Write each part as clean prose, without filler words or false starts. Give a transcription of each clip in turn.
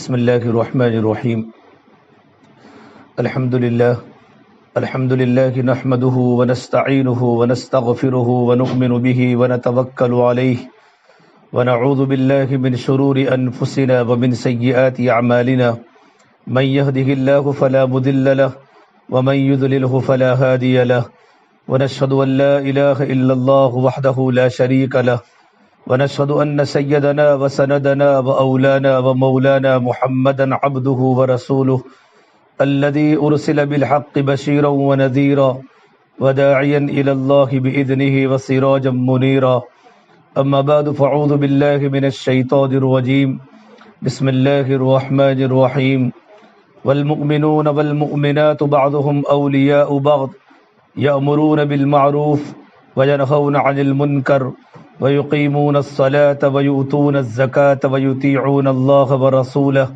بسم اللہ الرحمن الرحیم الحمد للہ نحمده ونستعینه ونستغفره ونؤمن به ونتوکل علیہ ونعوذ باللہ من شرور انفسنا ومن سیئات اعمالنا من يهده الله فلا مضل له ومن يضلله فلا هادي له ونشهد ان لا اله الا الله وحده لا شريك له ونشهد أن سيدنا وسندنا وأولانا ومولانا محمدا عبده ورسوله الذي أرسل بالحق بشيرا ونذيرا وداعيا إلى الله بإذنه وسراجا منيرا أما بعد فأعوذ بالله من الشيطان الرجيم بسم الله الرحمن الرحيم والمؤمنون والمؤمنات بعضهم أولياء بعض يأمرون بالمعروف وينهون عن المنكر ويقيمون الصلاة ويؤتون الزكاة ويطيعون الله ورسوله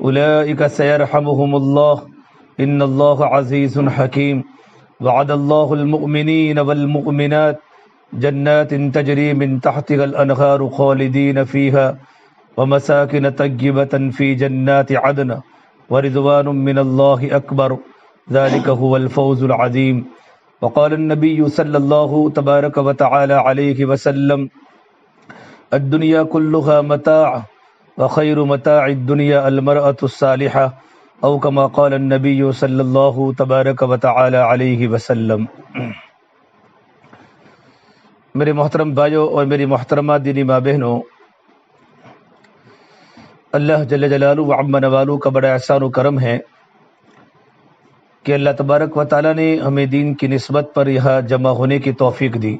أولئك سيرحمهم الله إن الله عزيز حكيم وعد الله المؤمنين والمؤمنات جنات تجري من تحتها الأنهار خالدين فيها ومساكن طيبة في جنات عدن ورضوان من الله أكبر ذلك هو الفوز العظيم وقال النبي صلى الله تبارك وتعالى عليه وسلم الدنيا كلها متاع وخير متاع الدنيا المرأة الصالحة أو كما قال النبي صلى الله تبارك وتعالى عليه وسلم۔ میرے محترم بھائیوں اور میری محترمہ دینی ماں بہنوں، اللہ جل جلالہ و عم نوالہ کا بڑا احسان و کرم ہے کہ اللہ تبارک و تعالیٰ نے ہمیں دین کی نسبت پر یہاں جمع ہونے کی توفیق دی۔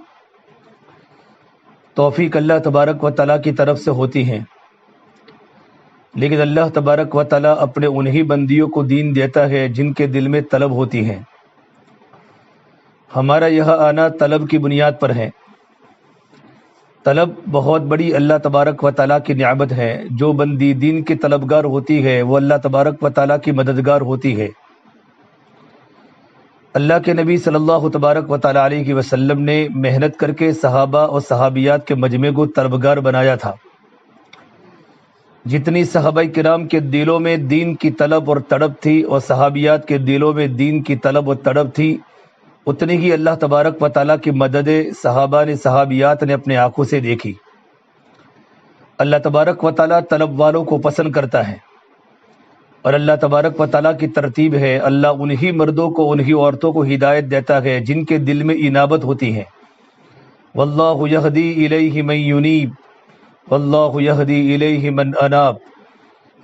توفیق اللہ تبارک و تعالیٰ کی طرف سے ہوتی ہیں، لیکن اللہ تبارک و تعالیٰ اپنے انہی بندیوں کو دین دیتا ہے جن کے دل میں طلب ہوتی ہے۔ ہمارا یہاں آنا طلب کی بنیاد پر ہے۔ طلب بہت بڑی اللہ تبارک و تعالیٰ کی نعمت ہے۔ جو بندی دین کی طلبگار ہوتی ہے وہ اللہ تبارک و تعالیٰ کی مددگار ہوتی ہے۔ اللہ کے نبی صلی اللہ تبارک و تعالیٰ علیہ وسلم نے محنت کر کے صحابہ اور صحابیات کے مجمع کو طلبگار بنایا تھا۔ جتنی صحابہ کرام کے دلوں میں دین کی طلب اور تڑپ تھی اور صحابیات کے دلوں میں دین کی طلب اور تڑپ تھی، اتنی ہی اللہ تبارک و تعالیٰ کی مدد صحابہ نے صحابیات نے اپنے آنکھوں سے دیکھی۔ اللہ تبارک و تعالیٰ طلب والوں کو پسند کرتا ہے، اور اللہ تبارک و تعالیٰ کی ترتیب ہے اللہ انہی مردوں کو انہی عورتوں کو ہدایت دیتا ہے جن کے دل میں انابت ہوتی ہے۔ واللہ یہدی الیہ من ینیب واللہ یہدی الیہ من اناب،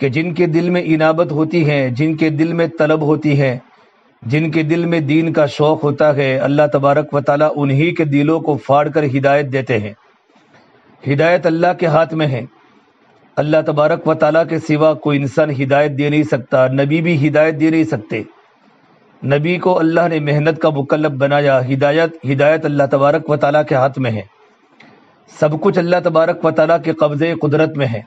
کہ جن کے دل میں انابت ہوتی ہے، جن کے دل میں طلب ہوتی ہے، جن کے دل میں دین کا شوق ہوتا ہے، اللہ تبارک و تعالیٰ انہی کے دلوں کو پھاڑ کر ہدایت دیتے ہیں۔ ہدایت اللہ کے ہاتھ میں ہے۔ اللہ تبارک و تعالیٰ کے سوا کوئی انسان ہدایت دے نہیں سکتا، نبی بھی ہدایت دے نہیں سکتے۔ نبی کو اللہ نے محنت کا مکلف بنایا۔ ہدایت اللہ تبارک و تعالیٰ کے ہاتھ میں ہے۔ سب کچھ اللہ تبارک و تعالیٰ کے قبضے قدرت میں ہے۔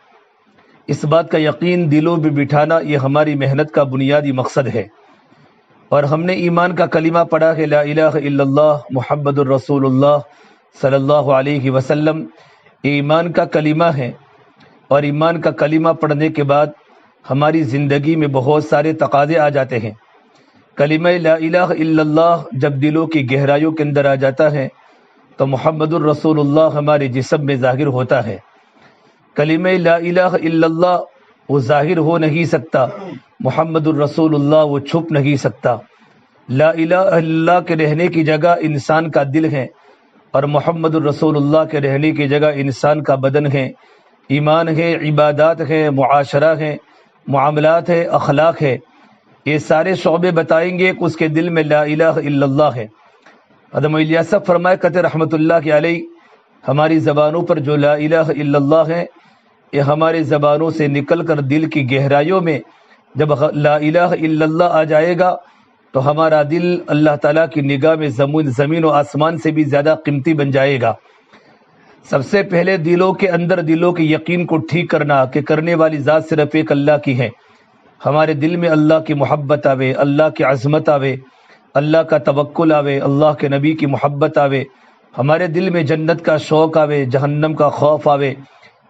اس بات کا یقین دلوں میں بٹھانا یہ ہماری محنت کا بنیادی مقصد ہے۔ اور ہم نے ایمان کا کلمہ پڑھا ہے، لا الہ الا اللہ محمد الرسول اللہ صلی اللہ علیہ وسلم، ایمان کا کلمہ ہے۔ اور ایمان کا کلمہ پڑھنے کے بعد ہماری زندگی میں بہت سارے تقاضے آ جاتے ہیں۔ کلمہ لا الہ الا اللہ جب دلوں کی گہرائیوں کے اندر آ جاتا ہے تو محمد الرسول اللہ ہمارے جسم میں ظاہر ہوتا ہے۔ کلمہ لا الہ الا اللہ وہ ظاہر ہو نہیں سکتا، محمد الرسول اللہ وہ چھپ نہیں سکتا۔ لا الہ الا اللہ کے رہنے کی جگہ انسان کا دل ہے، اور محمد الرسول اللہ کے رہنے کی جگہ انسان کا بدن ہے، ایمان ہے، عبادات ہے، معاشرہ ہے، معاملات ہے، اخلاق ہے۔ یہ سارے شعبے بتائیں گے کہ اس کے دل میں لا الہ الا اللہ ہے۔ حضرت الیاس فرمائے کہتے رحمۃ اللہ علیہ، ہماری زبانوں پر جو لا الہ الا اللہ ہے، یہ ہمارے زبانوں سے نکل کر دل کی گہرائیوں میں جب لا الہ الا اللہ آ جائے گا تو ہمارا دل اللہ تعالیٰ کی نگاہ میں زمین و آسمان سے بھی زیادہ قیمتی بن جائے گا۔ سب سے پہلے دلوں کے اندر دلوں کے یقین کو ٹھیک کرنا کہ کرنے والی ذات صرف ایک اللہ کی ہے۔ ہمارے دل میں اللہ کی محبت آوے، اللہ کی عظمت آوے، اللہ کا توکل آوے، اللہ کے نبی کی محبت آوے، ہمارے دل میں جنت کا شوق آوے، جہنم کا خوف آوے،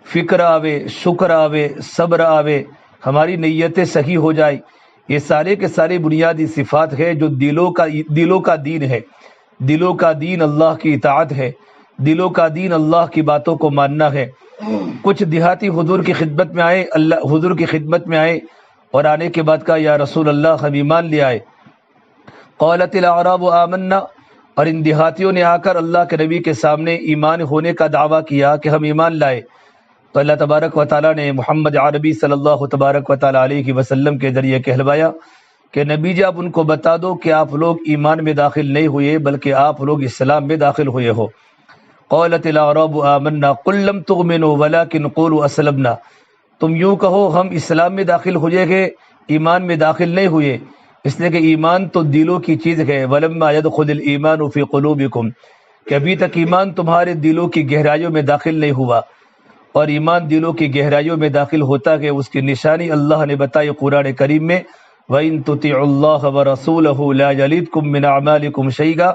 فکر آوے، شکر آوے، صبر آوے، ہماری نیتیں صحیح ہو جائے. یہ سارے کے سارے بنیادی صفات ہے جو دلوں کا دین ہے. دلوں کا دین اللہ کی اطاعت ہے. دلوں کا دین اللہ کی باتوں کو ماننا ہے. کچھ دیہاتی حضور کی خدمت میں آئے، حضور کی خدمت میں آئے اور آنے کے بعد کہا یا رسول اللہ ہم ایمان لے آئے. قالت الاعراب آمنا، اور ان دیہاتیوں نے آ کر اللہ کے نبی کے سامنے ایمان ہونے کا دعویٰ کیا کہ ہم ایمان لائے. تو اللہ تبارک و تعالیٰ نے محمد عربی صلی اللہ تبارک و تعالیٰ علیہ وسلم کے ذریعے کہلوایا کہ نبی جی آپ ان کو بتا دو کہ آپ لوگ ایمان میں داخل نہیں ہوئے بلکہ آپ لوگ اسلام میں داخل ہوئے ہو. قالت الاعراب آمنا قل لم تؤمنوا ولكن قولوا اسلمنا، تم یوں کہو ہم اسلام میں داخل ہوئے گے، ایمان میں داخل نہیں ہوئے، اس لیے کہ ایمان تو دلوں کی چیز ہے. ولما يدخل الايمان في قلوبكم، کہ ابھی تک ایمان تمہارے دلوں کی گہرائیوں میں داخل نہیں ہوا، اور ایمان دلوں کی گہرائیوں میں داخل ہوتا ہے اس کی نشانی اللہ نے بتائی قرآن کریم میں. وَإِن تُطِيعُوا اللَّهَ وَرَسُولَهُ لَا يَلِدْكُم مِّنْ أَعْمَالِكُمْ شَيْئًا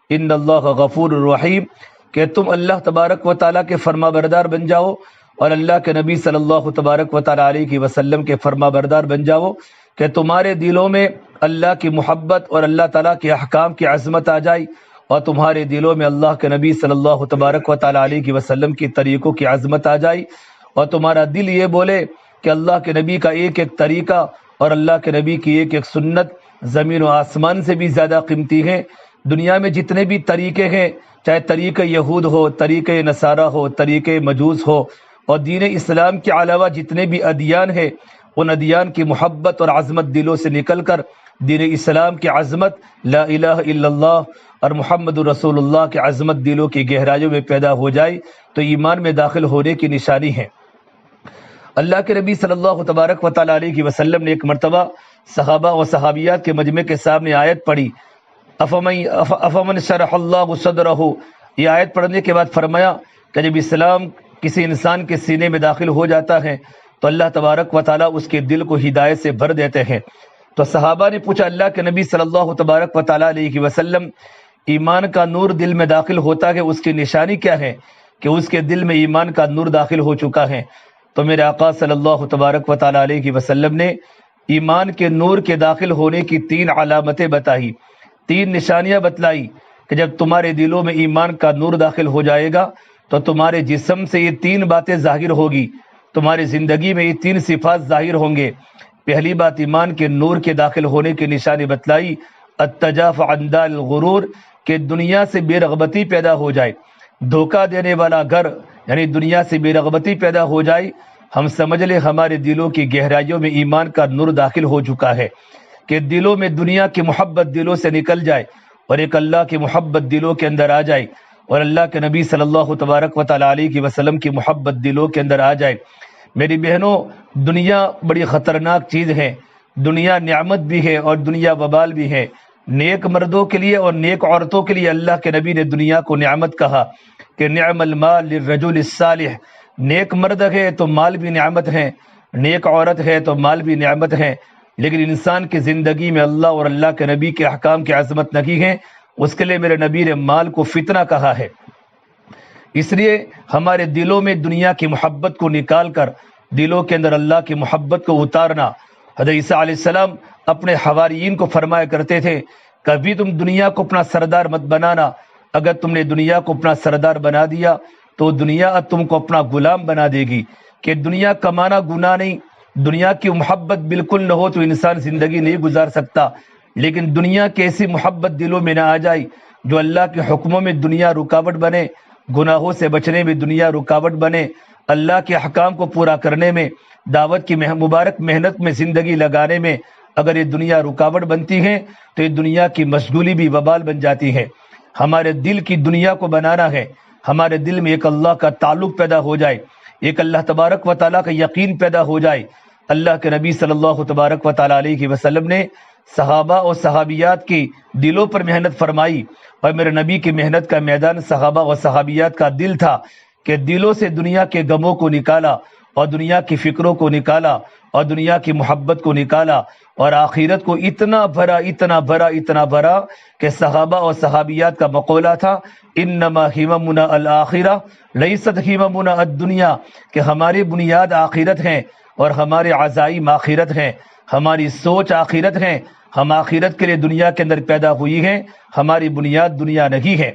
إِنَّ اللَّهَ غَفُورٌ رَحِيمٌ، کہ تم اللہ تبارک و تعالیٰ کے فرما بردار بن جاؤ اور اللہ کے نبی صلی اللہ تبارک و تعالیٰ علیہ وسلم کے فرما بردار بن جاؤ کہ تمہارے دلوں میں اللہ کی محبت اور اللہ تعالیٰ کے احکام کی عظمت آ جائے، اور تمہارے دلوں میں اللہ کے نبی صلی اللہ تبارک و تعالیٰ علیہ وسلم کی طریقوں کی عظمت آ جائے، اور تمہارا دل یہ بولے کہ اللہ کے نبی کا ایک ایک طریقہ اور اللہ کے نبی کی ایک ایک سنت زمین و آسمان سے بھی زیادہ قیمتی ہے. دنیا میں جتنے بھی طریقے ہیں، چاہے طریقہ یہود ہو، طریقہ نصارہ ہو، طریقہ مجوس ہو، اور دین اسلام کے علاوہ جتنے بھی ادیان ہیں، ان ادیان کی محبت اور عظمت دلوں سے نکل کر دین اسلام کی عظمت لا الہ الا اللہ اور محمد رسول اللہ کی عظمت دلوں کی گہرائیوں میں پیدا ہو جائے تو ایمان میں داخل ہونے کی نشانی ہے. اللہ کے نبی صلی اللہ تبارک و تعالیٰ علیہ وسلم نے ایک مرتبہ صحابہ و صحابیات کے مجمع کے سامنے آیت پڑھی، افمن شرح اللہ صدرہ. یہ آیت پڑھنے کے بعد فرمایا کہ جب اسلام کسی انسان کے سینے میں داخل ہو جاتا ہے تو اللہ تبارک و تعالیٰ اس کے دل کو ہدایت سے بھر دیتے ہیں. تو صحابہ نے پوچھا اللہ کے نبی صلی اللہ تبارک و تعالیٰ علیہ وسلم، ایمان کا نور دل میں داخل ہوتا ہے اس کی نشانی کیا ہے کہ اس کے دل میں ایمان کا نور داخل ہو چکا ہے؟ تو میرے آقا صلی اللہ تبارک و تعالیٰ علیہ وسلم نے ایمان کے نور کے داخل ہونے کی 3 علامتیں بتائی، 3 نشانیاں بتلائی کہ جب تمہارے دلوں میں ایمان کا نور داخل ہو جائے گا تو تمہارے جسم سے یہ 3 باتیں ظاہر ہوگی، تمہاری زندگی میں یہ 3 صفات ظاہر ہوں گے. پہلی بات ایمان کے نور کے داخل ہونے کی نشانی بتلائی التجاف عن دار الغرور، کہ دنیا سے بے رغبتی پیدا ہو جائے، دھوکہ دینے والا گھر یعنی دنیا سے بے رغبتی پیدا ہو جائے. ہم سمجھ لیں ہمارے دلوں کی گہرائیوں میں ایمان کا نور داخل ہو چکا ہے کہ دلوں میں دنیا کی محبت دلوں سے نکل جائے اور ایک اللہ کی محبت دلوں کے اندر آ جائے اور اللہ کے نبی صلی اللہ تبارک و تعالیٰ علیہ وسلم کی محبت دلوں کے اندر آ جائے. میری بہنوں، دنیا بڑی خطرناک چیز ہے، دنیا نعمت بھی ہے اور دنیا وبال بھی ہے. نیک مردوں کے لیے اور نیک عورتوں کے لیے اللہ کے نبی نے دنیا کو نعمت کہا کہ نعم المال للرجل الصالح، نیک مرد ہے تو مال بھی نعمت ہے، نیک عورت ہے تو مال بھی نعمت ہے. لیکن انسان کی زندگی میں اللہ اور اللہ کے نبی کے احکام کی عظمت نہیں ہے، اس کے لیے میرے نبی نے مال کو فتنہ کہا ہے. اس لیے ہمارے دلوں میں دنیا کی محبت کو نکال کر دلوں کے اندر اللہ کی محبت کو اتارنا. حضرت عیسیٰ علیہ السلام اپنے حواریین کو فرمایا کرتے تھے کبھی تم دنیا کو اپنا سردار مت بنانا، اگر تم نے دنیا کو اپنا سردار بنا دیا تو دنیا تم کو اپنا غلام بنا دے گی. کہ دنیا کمانا گناہ نہیں، دنیا کی محبت بالکل نہ ہو تو انسان زندگی نہیں گزار سکتا، لیکن دنیا کی ایسی محبت دلوں میں نہ آ جائے جو اللہ کے حکموں میں دنیا رکاوٹ بنے، گناہوں سے بچنے میں دنیا رکاوٹ بنے، اللہ کے احکام کو پورا کرنے میں، دعوت کی مبارک محنت میں زندگی لگانے میں اگر یہ دنیا رکاوٹ بنتی ہے تو یہ دنیا کی مشغولی بھی وبال بن جاتی ہے. ہمارے دل کی دنیا کو بنانا ہے، ہمارے دل میں ایک اللہ کا تعلق پیدا ہو جائے، ایک اللہ تبارک و تعالیٰ کا یقین پیدا ہو جائے. اللہ کے نبی صلی اللہ تبارک و تعالیٰ علیہ وسلم نے صحابہ اور صحابیات کی دلوں پر محنت فرمائی، اور میرے نبی کی محنت کا میدان صحابہ اور صحابیات کا دل تھا کہ دلوں سے دنیا کے غموں کو نکالا اور دنیا کی فکروں کو نکالا اور دنیا کی محبت کو نکالا اور آخرت کو اتنا بھرا اتنا بھرا اتنا بھرا کہ صحابہ اور صحابیات کا مقولہ تھا انما ہممنا الآخرہ لیست ہممنا الدنیا، کہ ہماری بنیاد آخرت ہیں اور ہمارے عزائم آخرت ہیں، ہماری سوچ آخرت ہیں، ہم آخرت کے لیے دنیا کے اندر پیدا ہوئی ہیں، ہماری بنیاد دنیا نہیں ہے۔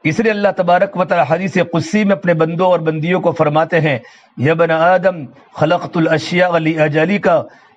اس لیے اللہ تبارک و تعالی حدیث قدسی میں اپنے بندوں اور بندیوں کو فرماتے ہیں، یا ابن آدم خلقت الاشیاء لاجلک،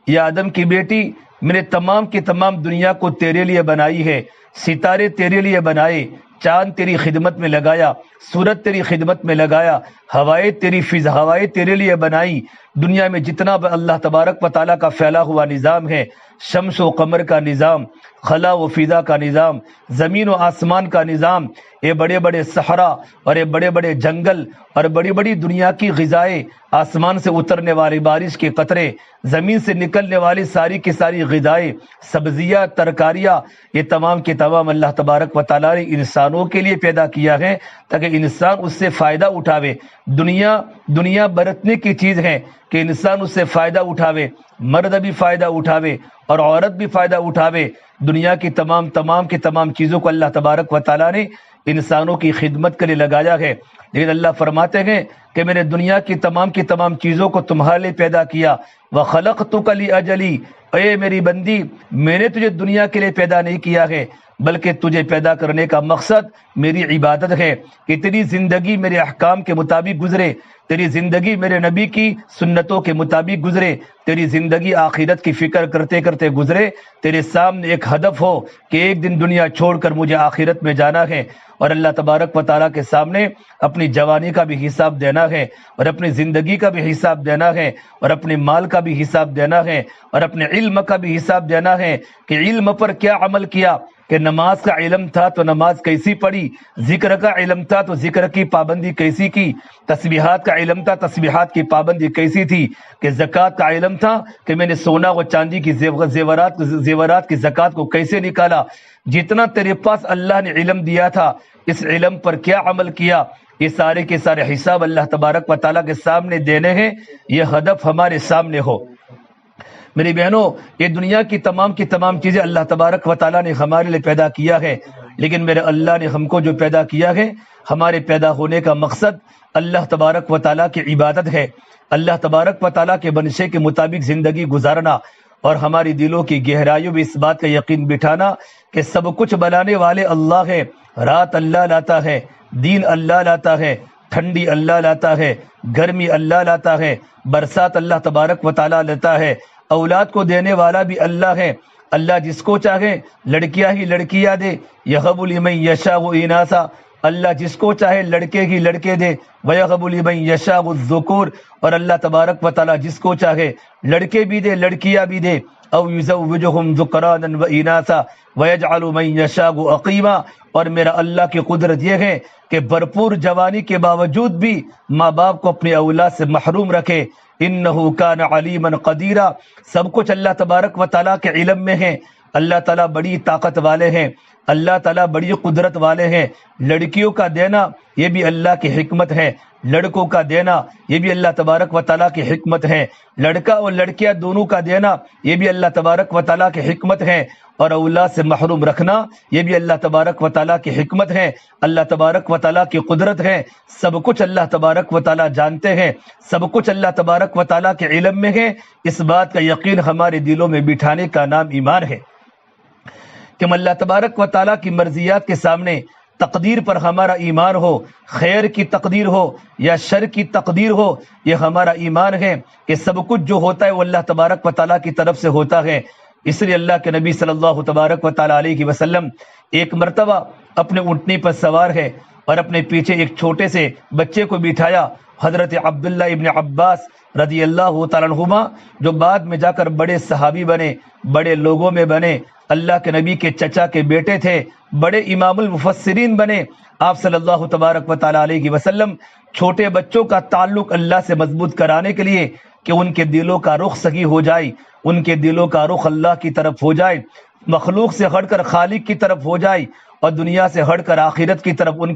یا آدم کی بیٹی میں نے تمام کی تمام دنیا کو تیرے لیے بنائی ہے، ستارے تیرے لیے بنائے، چاند تیری خدمت میں لگایا، سورج تیری خدمت میں لگایا، ہوائیں تیری فضا ہوائیں تیرے لیے بنائی، دنیا میں جتنا اللہ تبارک و تعالیٰ کا پھیلا ہوا نظام ہے، شمس و قمر کا نظام، خلا و فضا کا نظام، زمین و آسمان کا نظام، یہ بڑے بڑے صحرا اور یہ بڑے بڑے جنگل اور بڑی بڑی دنیا کی غذائیں، آسمان سے اترنے والی بارش کے قطرے، زمین سے نکلنے والی ساری کی ساری غذائیں، سبزیاں، ترکاریاں، یہ تمام کے تمام اللہ تبارک و تعالیٰ نے انسانوں کے لیے پیدا کیا ہے تاکہ انسان اس سے فائدہ اٹھاوے۔ دنیا برتنے کی چیز ہے کہ انسان اس سے فائدہ اٹھاوے، مرد بھی فائدہ اٹھاوے اور عورت بھی فائدہ اٹھاوے۔ دنیا کی تمام کی تمام چیزوں کو اللہ تبارک و تعالیٰ نے انسانوں کی خدمت کے لیے لگایا ہے، لیکن اللہ فرماتے ہیں کہ میں نے دنیا کی تمام چیزوں کو تمہارے لیے پیدا کیا، وَخَلَقْتُكَ لِأَجَلِي، اے میری بندی میں نے تجھے دنیا کے لیے پیدا نہیں کیا ہے بلکہ تجھے پیدا کرنے کا مقصد میری عبادت ہے کہ تیری زندگی میرے احکام کے مطابق گزرے، تیری زندگی میرے نبی کی سنتوں کے مطابق گزرے، تیری زندگی آخرت کی فکر کرتے کرتے گزرے، تیرے سامنے ایک ہدف ہو کہ ایک دن دنیا چھوڑ کر مجھے آخرت میں جانا ہے اور اللہ تبارک و تعالیٰ کے سامنے اپنی جوانی کا بھی حساب دینا ہے اور اپنی زندگی کا بھی حساب دینا ہے اور اپنے مال کا بھی حساب دینا ہے اور اپنے علم کا بھی حساب دینا ہے کہ علم پر کیا عمل کیا، کہ نماز کا علم تھا تو نماز کیسی پڑھی، ذکر کا علم تھا تو ذکر کی پابندی کیسی کی، تسبیحات کا علم تھا تسبیحات کی پابندی کیسی تھی، کہ زکوٰۃ کا علم تھا کہ میں نے سونا و چاندی کی زیورات کی زکوٰۃ کو کیسے نکالا۔ جتنا تیرے پاس اللہ نے علم دیا تھا اس علم پر کیا عمل کیا، یہ سارے کے سارے حساب اللہ تبارک و تعالیٰ کے سامنے دینے ہیں، یہ ہدف ہمارے سامنے ہو۔ میری بہنوں، یہ دنیا کی تمام چیزیں اللہ تبارک و تعالیٰ نے ہمارے لیے پیدا کیا ہے، لیکن میرے اللہ نے ہم کو جو پیدا کیا ہے، ہمارے پیدا ہونے کا مقصد اللہ تبارک و تعالیٰ کی عبادت ہے، اللہ تبارک و تعالیٰ کے منشے کے مطابق زندگی گزارنا اور ہماری دلوں کی گہرائیوں میں اس بات کا یقین بٹھانا کہ سب کچھ بنانے والے اللہ ہے، رات اللہ لاتا ہے، دین اللہ لاتا ہے، ٹھنڈی اللہ لاتا ہے، گرمی اللہ لاتا ہے، برسات اللہ تبارک و تعالیٰ لیتا ہے، اولاد کو دینے والا بھی اللہ ہے، اللہ جس کو چاہے لڑکیاں ہی لڑکیاں دے، یہب لمن یشاء اناثا، اللہ جس کو چاہے لڑکے ہی لڑکے دے، ویہب لمن یشاء الذکور، اور اللہ تبارک و تعالیٰ جس کو چاہے لڑکے بھی دے لڑکیاں بھی دے، او یزوجہم ذکرانا واناثا ویجعل من یشاء عقیما، اور میرا اللہ کی قدرت یہ ہے کہ بھرپور جوانی کے باوجود بھی ماں باپ کو اپنی اولاد سے محروم رکھے، انہ کان علیما قدیرا، سب کچھ اللہ تبارک و تعالیٰ کے علم میں ہے، اللہ تعالیٰ بڑی طاقت والے ہیں، اللہ تعالیٰ بڑی قدرت والے ہیں، لڑکیوں کا دینا یہ بھی اللہ کی حکمت ہے، لڑکوں کا دینا یہ بھی اللہ تبارک و تعالیٰ کی حکمت ہے، لڑکا اور لڑکیاں دونوں کا دینا یہ بھی اللہ تبارک و تعالیٰ کی حکمت ہے، اور اولاد سے محروم رکھنا یہ بھی اللہ تبارک و تعالیٰ کی حکمت ہے، اللہ تبارک و تعالیٰ کی قدرت ہے، سب کچھ اللہ تبارک و تعالیٰ جانتے ہیں، سب کچھ اللہ تبارک و تعالیٰ کے علم میں ہے، اس بات کا یقین ہمارے دلوں میں بٹھانے کا نام ایمان ہے کہ ہم اللہ تبارک و تعالیٰ کی مرضیات کے سامنے تقدیر پر ہمارا ایمان ہو، خیر کی تقدیر ہو یا شر کی تقدیر ہو، یہ ہمارا ایمان ہے کہ سب کچھ جو ہوتا ہے وہ اللہ تبارک و تعالیٰ کی طرف سے ہوتا ہے۔ اس لیے اللہ کے نبی صلی اللہ تبارک و تعالیٰ علیہ وسلم ایک مرتبہ اپنے اونٹنی پر سوار ہے اور اپنے پیچھے ایک چھوٹے سے بچے کو بٹھایا، حضرت عبداللہ ابن عباس رضی اللہ تعالیٰ عنہما، جو بعد میں جا کر بڑے صحابی بنے، بڑے لوگوں میں بنے، اللہ کے نبی کے چچا کے بیٹے تھے، بڑے امام المفسرین بنے۔ آپ صلی اللہ تبارک و تعالیٰ علیہ وسلم چھوٹے بچوں کا تعلق اللہ سے مضبوط کرانے کے لیے کہ ان کے دلوں کا رخ صحیح ہو جائے، ان کے دلوں کا رخ اللہ کی طرف ہو جائے، مخلوق سے ہٹ کر خالق کی طرف ہو جائے اور دنیا سے ہٹ کر آخرت کی طرف ان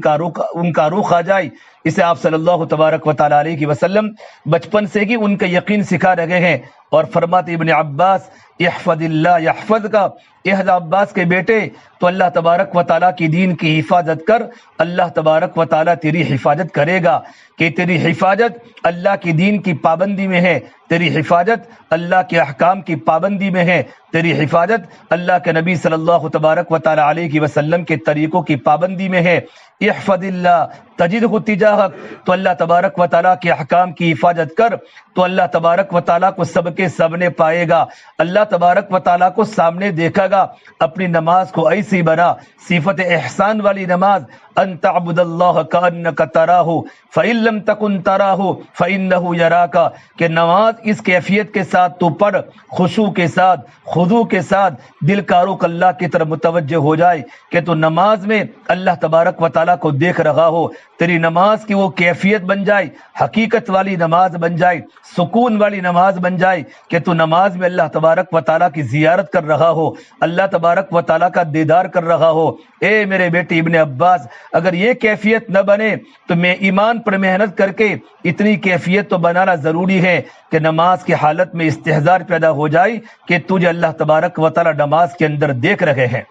کا رخ آ جائے. اسے آپ صلی اللہ تبارک و تعالیٰ علیہ وسلم بچپن سے ہی ان کا یقین سکھا رہے ہیں. اور فرماتے ابن عباس احفظ اللہ یحفظ کا، احد عباس کے بیٹے تو اللہ تبارک و تعالیٰ کی دین کی حفاظت کر، اللہ تبارک و تعالیٰ تیری حفاظت کرے گا. کہ تیری حفاظت اللہ کی دین کی پابندی میں ہے، تیری حفاظت اللہ کے احکام کی پابندی میں ہے، تیری حفاظت اللہ کے نبی صلی اللہ تبارک و تعالیٰ علیہ وسلم کے طریقوں کی پابندی میں ہے. احفظ اللہ تجدہ تجاہک، تو اللہ تبارک و تعالیٰ کے احکام کی حفاظت کر تو اللہ تبارک و تعالیٰ کو سب کے سامنے پائے گا، اللہ تبارک و تعالیٰ کو سامنے دیکھے گا. اپنی نماز کو ایسی بنا، صفت احسان والی نماز، ان تعبد اللہ کانک تراہ فإن لم تکن تراہ فإنہ یراک، کہ نماز اس کیفیت کے ساتھ تو پڑھ، خشوع کے ساتھ، خضوع کے ساتھ، دل کا رخ اللہ کی طرف متوجہ ہو جائے کہ تو نماز میں اللہ تبارک و تعالیٰ کو دیکھ رہا ہو. تیری نماز کی وہ کیفیت بن جائے، حقیقت والی نماز بن جائے، سکون والی نماز بن جائے کہ تو نماز میں اللہ تبارک و تعالیٰ کی زیارت کر رہا ہو، اللہ تبارک و تعالیٰ کا دیدار کر رہا ہو. اے میرے بیٹے ابن عباس، اگر یہ کیفیت نہ بنے تو میں ایمان پر محنت کر کے اتنی کیفیت تو بنانا ضروری ہے کہ نماز کی حالت میں استحضار پیدا ہو جائے کہ تجھے اللہ تبارک و تعالیٰ نماز کے اندر دیکھ رہے ہیں.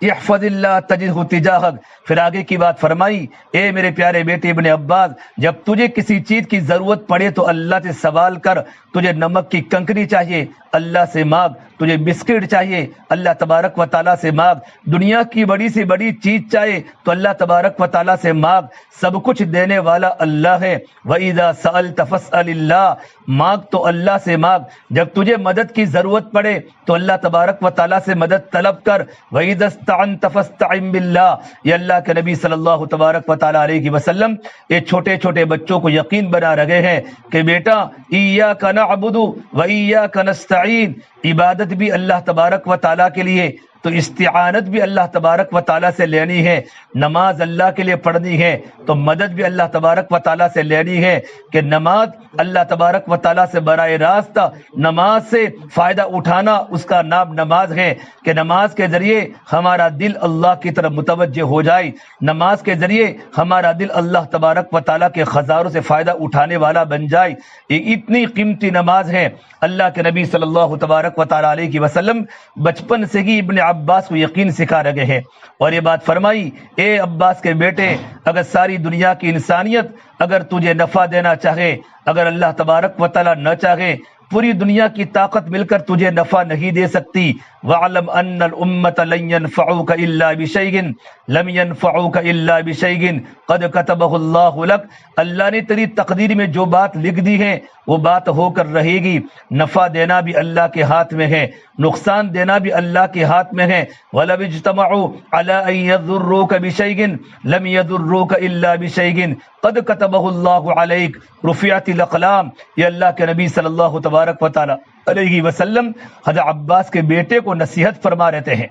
احفظ اللہ تجدہ تجاہک، پھر آگے کی بات فرمائی، اے میرے پیارے بیٹے ابن عباس، جب تجھے کسی چیز کی ضرورت پڑے تو اللہ سے سوال کر. تجھے نمک کی کنکری چاہیے، اللہ سے مانگ. تجھے بسکٹ چاہیے، اللہ تبارک و تعالیٰ سے مانگ. دنیا کی بڑی سے بڑی چیز چاہے تو اللہ تبارک و تعالیٰ سے مانگ. سب کچھ دینے والا اللہ ہے. وَإِذَا سَأَلْتَ فَاسْأَلِ اللَّهِ، مانگ تو اللہ سے مانگ. جب تجھے مدد کی ضرورت پڑے تو اللہ تبارک و تعالیٰ سے مدد طلب کر. وَإِذَا اسْتَعَنْتَ فَاسْتَعِنْ بِاللَّهِ، یہ اللہ کے نبی صلی اللہ تبارک و تعالیٰ علیہ وسلم یہ چھوٹے چھوٹے بچوں کو یقین بنا رہے ہیں کہ بیٹا ایاک نعبد و ایاک نستعین، عبادت بھی اللہ تبارک و تعالیٰ کے لیے تو استعانت بھی اللہ تبارک و تعالیٰ سے لینی ہے. نماز اللہ کے لیے پڑھنی ہے تو مدد بھی اللہ تبارک و تعالیٰ سے لینی ہے کہ نماز اللہ تبارک و تعالیٰ سے براہ راست نماز سے فائدہ اٹھانا، اس کا نام نماز ہے کہ نماز کے ذریعے ہمارا دل اللہ کی طرف متوجہ ہو جائے، نماز کے ذریعے ہمارا دل اللہ تبارک و تعالیٰ کے خزانوں سے فائدہ اٹھانے والا بن جائے. یہ اتنی قیمتی نماز ہے. اللہ کے نبی صلی اللہ تبارک و تعالیٰ علیہ وسلم بچپن سے ہی ابن عباس کو یقین سکھا رہے ہیں. اور یہ بات فرمائی، اے عباس کے بیٹے، اگر ساری دنیا کی انسانیت اگر تجھے نفع دینا چاہے، اگر اللہ تبارک و تعالیٰ نہ چاہے، پوری دنیا کی طاقت مل کر تجھے نفع نہیں دے سکتی. وَعْلَمْ أَنَّ الْأُمَّةَ لَن يَنْفَعُوكَ إِلَّا بِشَيْءٍ لَمْ يَنْفَعُوكَ إِلَّا بِشَيْءٍ قَدْ كَتَبَهُ اللَّهُ لَكَ، اللہ نے تیری تقدیر میں جو بات لکھ دی ہے وہ بات ہو کر رہے گی. نفع دینا بھی اللہ کے ہاتھ میں ہے، نقصان دینا بھی اللہ کے ہاتھ میں ہے. وَلَوِ اجْتَمَعُوا عَلَىٰ أَن يَضُرُّوكَ بِشَيْءٍ لَمْ يَضُرُّوكَ إِلَّا بِشَيْءٍ قَدْ كَتَبَهُ اللَّهُ عَلَيْكَ رُفِعَتِ الْأَقْلَامُ. یہ اللہ کے نبی صلی اللہ تبارک و تعالیٰ علیہ وسلم حضرت عباس کے بیٹے کو نصیحت فرما رہتے ہیں.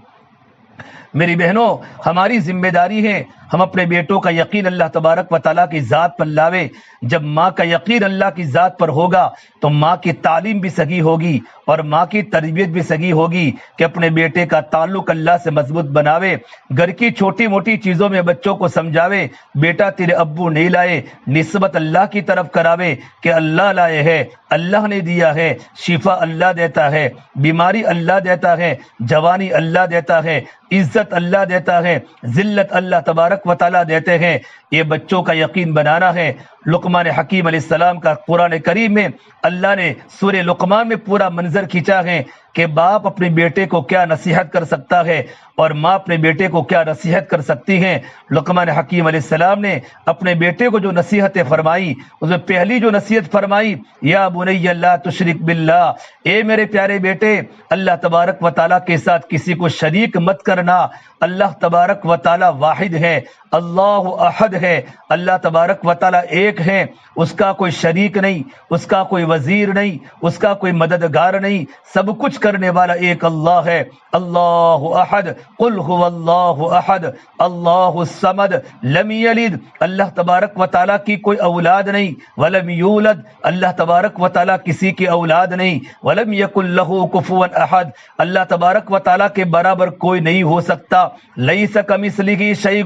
میری بہنوں، ہماری ذمہ داری ہے ہم اپنے بیٹوں کا یقین اللہ تبارک و تعالیٰ کی ذات پر لاوے. جب ماں کا یقین اللہ کی ذات پر ہوگا تو ماں کی تعلیم بھی صحیح ہوگی اور ماں کی تربیت بھی صحیح ہوگی کہ اپنے بیٹے کا تعلق اللہ سے مضبوط بناوے. گھر کی چھوٹی موٹی چیزوں میں بچوں کو سمجھاوے، بیٹا تیرے ابو نہیں لائے، نسبت اللہ کی طرف کراوے کہ اللہ لائے ہے، اللہ نے دیا ہے، شفا اللہ دیتا ہے، بیماری اللہ دیتا ہے، جوانی اللہ دیتا ہے، عزت اللہ دیتا ہے، ذلت اللہ تبارک و تعالیٰ دیتے ہیں. یہ بچوں کا یقین بنانا ہے. لقمان حکیم علیہ السلام کا قرآن کریم میں اللہ نے سورہ لقمان میں پورا منظر کھینچا ہے کہ باپ اپنے بیٹے کو کیا نصیحت کر سکتا ہے اور ماں اپنے بیٹے کو کیا نصیحت کر سکتی ہے. لقمان حکیم علیہ السلام نے اپنے بیٹے کو جو نصیحتیں فرمائی، اس میں پہلی جو نصیحت فرمائی، یا بنی لا تشرک باللہ، اے میرے پیارے بیٹے، اللہ تبارک و تعالیٰ کے ساتھ کسی کو شریک مت کرنا. اللہ تبارک و تعالیٰ واحد ہے، اللہ احد ہے، اللہ تبارک و تعالیٰ ایک ہے، اس کا کوئی شریک نہیں، اس کا کوئی وزیر نہیں، اس کا کوئی مددگار نہیں، سب کچھ کرنے والا ایک اللہ ہے۔ اللہ احد قل هو اللہ احد اللہ الصمد لم یلد، اللہ تبارک و تعالیٰ کی کوئی اولاد نہیں، ولم یولد، اللہ تبارک و تعالیٰ کسی کی اولاد نہیں، ولم یکن لہ کفوا احد، اللہ تبارک و تعالیٰ کے برابر کوئی نہیں ہو سکتا۔ لیس کمثلہ شیء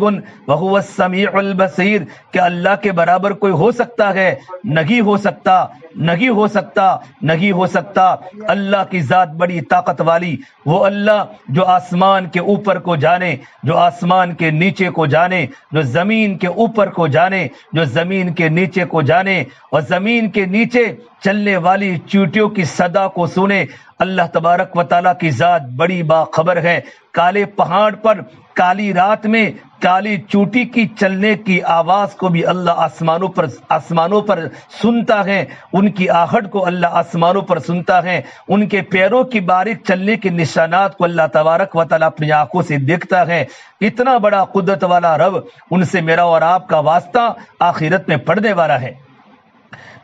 وہو السمیع البصیر، کہ اللہ کے برابر کوئی ہو سکتا ہے؟ نہیں ہو سکتا، نہیں ہو سکتا، نہیں ہو سکتا۔ اللہ کی ذات بڑی طاقت والی، وہ اللہ جو آسمان کے اوپر کو جانے، جو آسمان کے نیچے کو جانے، جو زمین کے اوپر کو جانے، جو زمین کے نیچے کو جانے، اور زمین کے نیچے چلنے والی چیونٹیوں کی صدا کو سنے۔ اللہ تبارک و تعالیٰ کی ذات بڑی باخبر ہے۔ کالے پہاڑ پر کالی رات میں کالی چوٹی کی چلنے کی آواز کو بھی اللہ آسمانوں پر سنتا ہے، ان کی آہٹ کو اللہ آسمانوں پر سنتا ہے، ان کے پیروں کی باریک چلنے کے نشانات کو اللہ تبارک و تعالیٰ اپنی آنکھوں سے دیکھتا ہے۔ اتنا بڑا قدرت والا رب، ان سے میرا اور آپ کا واسطہ آخرت میں پڑنے والا ہے۔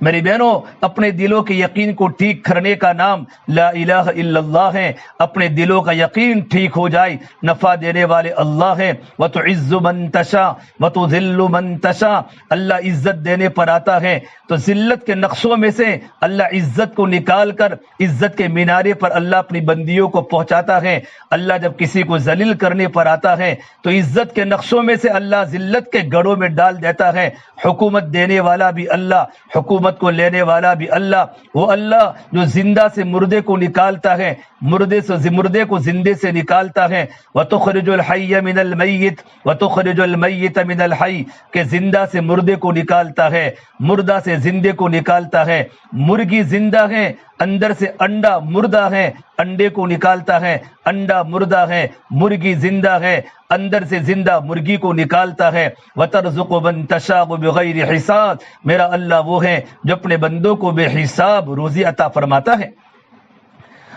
میری بہنوں، اپنے دلوں کے یقین کو ٹھیک کرنے کا نام لا الہ الا اللہ ہے۔ اپنے دلوں کا یقین ٹھیک ہو جائے، نفع دینے والے اللہ ہے۔ وَتُعِزُّ مَن تَشَاءُ وَتُذِلُّ مَن تَشَاءُ، اللہ عزت دینے پر آتا ہے تو ذلت کے نقشوں میں سے اللہ عزت کو نکال کر عزت کے مینارے پر اللہ اپنی بندیوں کو پہنچاتا ہے۔ اللہ جب کسی کو ذلیل کرنے پر آتا ہے تو عزت کے نقشوں میں سے اللہ ذلت کے گڑھوں میں ڈال دیتا ہے۔ حکومت دینے والا بھی اللہ، حکومت کو لینے والا بھی اللہ، وہ اللہ جو زندہ سے مردے کو نکالتا ہے، مردے کو زندے سے نکالتا ہے۔ وَتُخْرِجُ الْحَيَّ مِنَ الْمَيِّتِ وَتُخْرِجُ الْمَيِّتَ مِنَ الْحَيِّ، کہ زندہ سے مردے کو نکالتا ہے، مردہ سے زندے کو نکالتا ہے۔ مرغی زندہ ہے، اندر سے انڈا مردہ ہے، انڈے کو نکالتا ہے، انڈا مردہ ہے، مرغی زندہ ہے، اندر سے زندہ مرغی کو نکالتا ہے۔ وَتَرْزُقُ مَن تَشَاءُ بِغَيْرِ حِسَابٍ، میرا اللہ وہ ہے جو اپنے بندوں کو بے حساب روزی عطا فرماتا ہے۔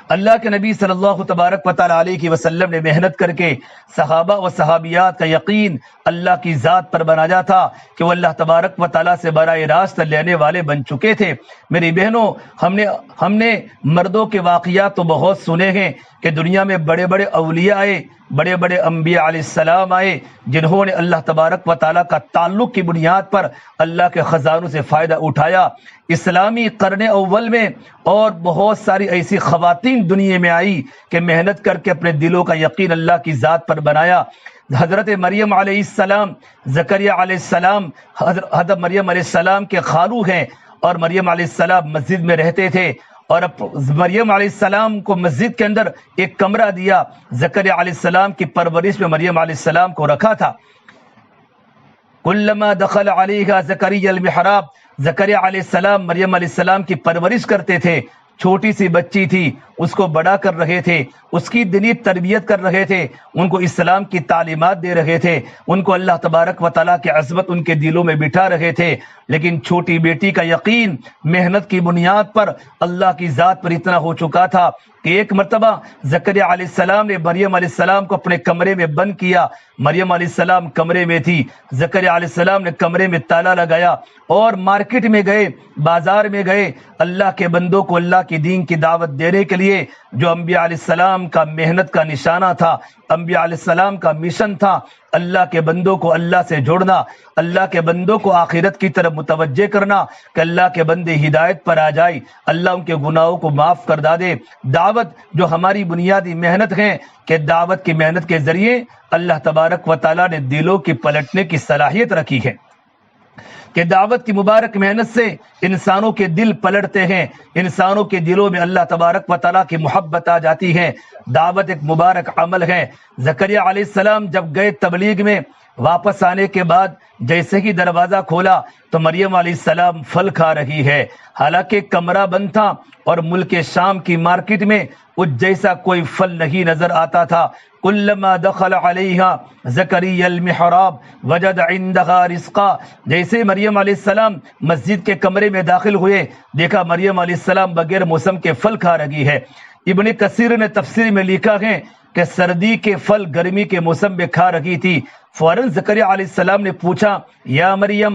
اللہ کے نبی صلی اللہ تبارک و تعالیٰ علیہ وسلم نے محنت کر کے صحابہ و صحابیات کا یقین اللہ کی ذات پر بنایا تھا کہ وہ اللہ تبارک و تعالیٰ سے براہ راست لینے والے بن چکے تھے۔ میری بہنوں، ہم نے مردوں کے واقعات تو بہت سنے ہیں کہ دنیا میں بڑے بڑے اولیاء آئے، بڑے بڑے انبیاء علیہ السلام آئے، جنہوں نے اللہ تبارک و تعالیٰ کا تعلق کی بنیاد پر اللہ کے خزانوں سے فائدہ اٹھایا۔ اسلامی قرن اول میں اور بہت ساری ایسی خواتین دنیا میں آئی کہ محنت کر کے اپنے دلوں کا یقین اللہ کی ذات پر بنایا۔ حضرت مریم علیہ السلام، زکریا علیہ السلام حضرت مریم علیہ السلام کے خالو ہیں، اور مریم علیہ السلام مسجد میں رہتے تھے، اور مریم علیہ السلام کو مسجد کے اندر ایک کمرہ دیا، زکریا علیہ السلام کی پرورش میں مریم علیہ السلام کو رکھا تھا۔ کلما دخل علیہا زکریا المحراب، زکریا علیہ السلام مریم علیہ السلام کی پرورش کرتے تھے۔ چھوٹی سی بچی تھی، اس کو بڑا کر رہے تھے، اس کی دینی تربیت کر رہے تھے، ان کو اسلام کی تعلیمات دے رہے تھے، ان کو اللہ تبارک و تعالیٰ کی عظمت ان کے دلوں میں بٹھا رہے تھے۔ لیکن چھوٹی بیٹی کا یقین محنت کی بنیاد پر اللہ کی ذات پر اتنا ہو چکا تھا کہ ایک مرتبہ زکریا علیہ السلام نے مریم علیہ السلام کو اپنے کمرے میں بند کیا۔ مریم علیہ السلام کمرے میں تھی، زکریا علیہ السلام نے کمرے میں تالا لگایا اور مارکیٹ میں گئے، بازار میں گئے، اللہ کے بندوں کو اللہ کی دین کی دعوت دینے کے لیے، جو انبیاء علیہ السلام کا محنت کا نشانہ تھا، انبیاء علیہ السلام کا مشن تھا، اللہ کے بندوں کو اللہ سے جوڑنا، اللہ کے بندوں کو آخرت کی طرف متوجہ کرنا کہ اللہ کے بندے ہدایت پر آ جائے، اللہ ان کے گناہوں کو معاف کر دے۔ دعوت جو ہماری بنیادی محنت ہے کہ دعوت کی محنت کے ذریعے اللہ تبارک و تعالیٰ نے دلوں کی پلٹنے کی صلاحیت رکھی ہے کہ دعوت کی مبارک محنت سے انسانوں کے دل پلٹتے ہیں، انسانوں کے دلوں میں اللہ تبارک و تعالیٰ کی محبت آ جاتی ہے۔ دعوت ایک مبارک عمل ہے۔ زکریا علیہ السلام جب گئے تبلیغ میں، واپس آنے کے بعد جیسے ہی دروازہ کھولا تو مریم علیہ السلام پھل کھا رہی ہے، حالانکہ کمرہ بند تھا اور ملک شام کی مارکیٹ میں اس جیسا کوئی پھل نہیں نظر آتا تھا۔ کلما دخل علیہا زکریا المحراب وجد عندها رزقا، جیسے مریم علیہ السلام مسجد کے کمرے میں داخل ہوئے، دیکھا مریم علیہ السلام بغیر موسم کے پھل کھا رہی ہے۔ ابن کثیر نے تفسیر میں لکھا ہے کہ سردی کے پھل گرمی کے موسم میں کھا رہی تھی۔ فوراً زکریا علیہ السلام نے پوچھا، یا مریم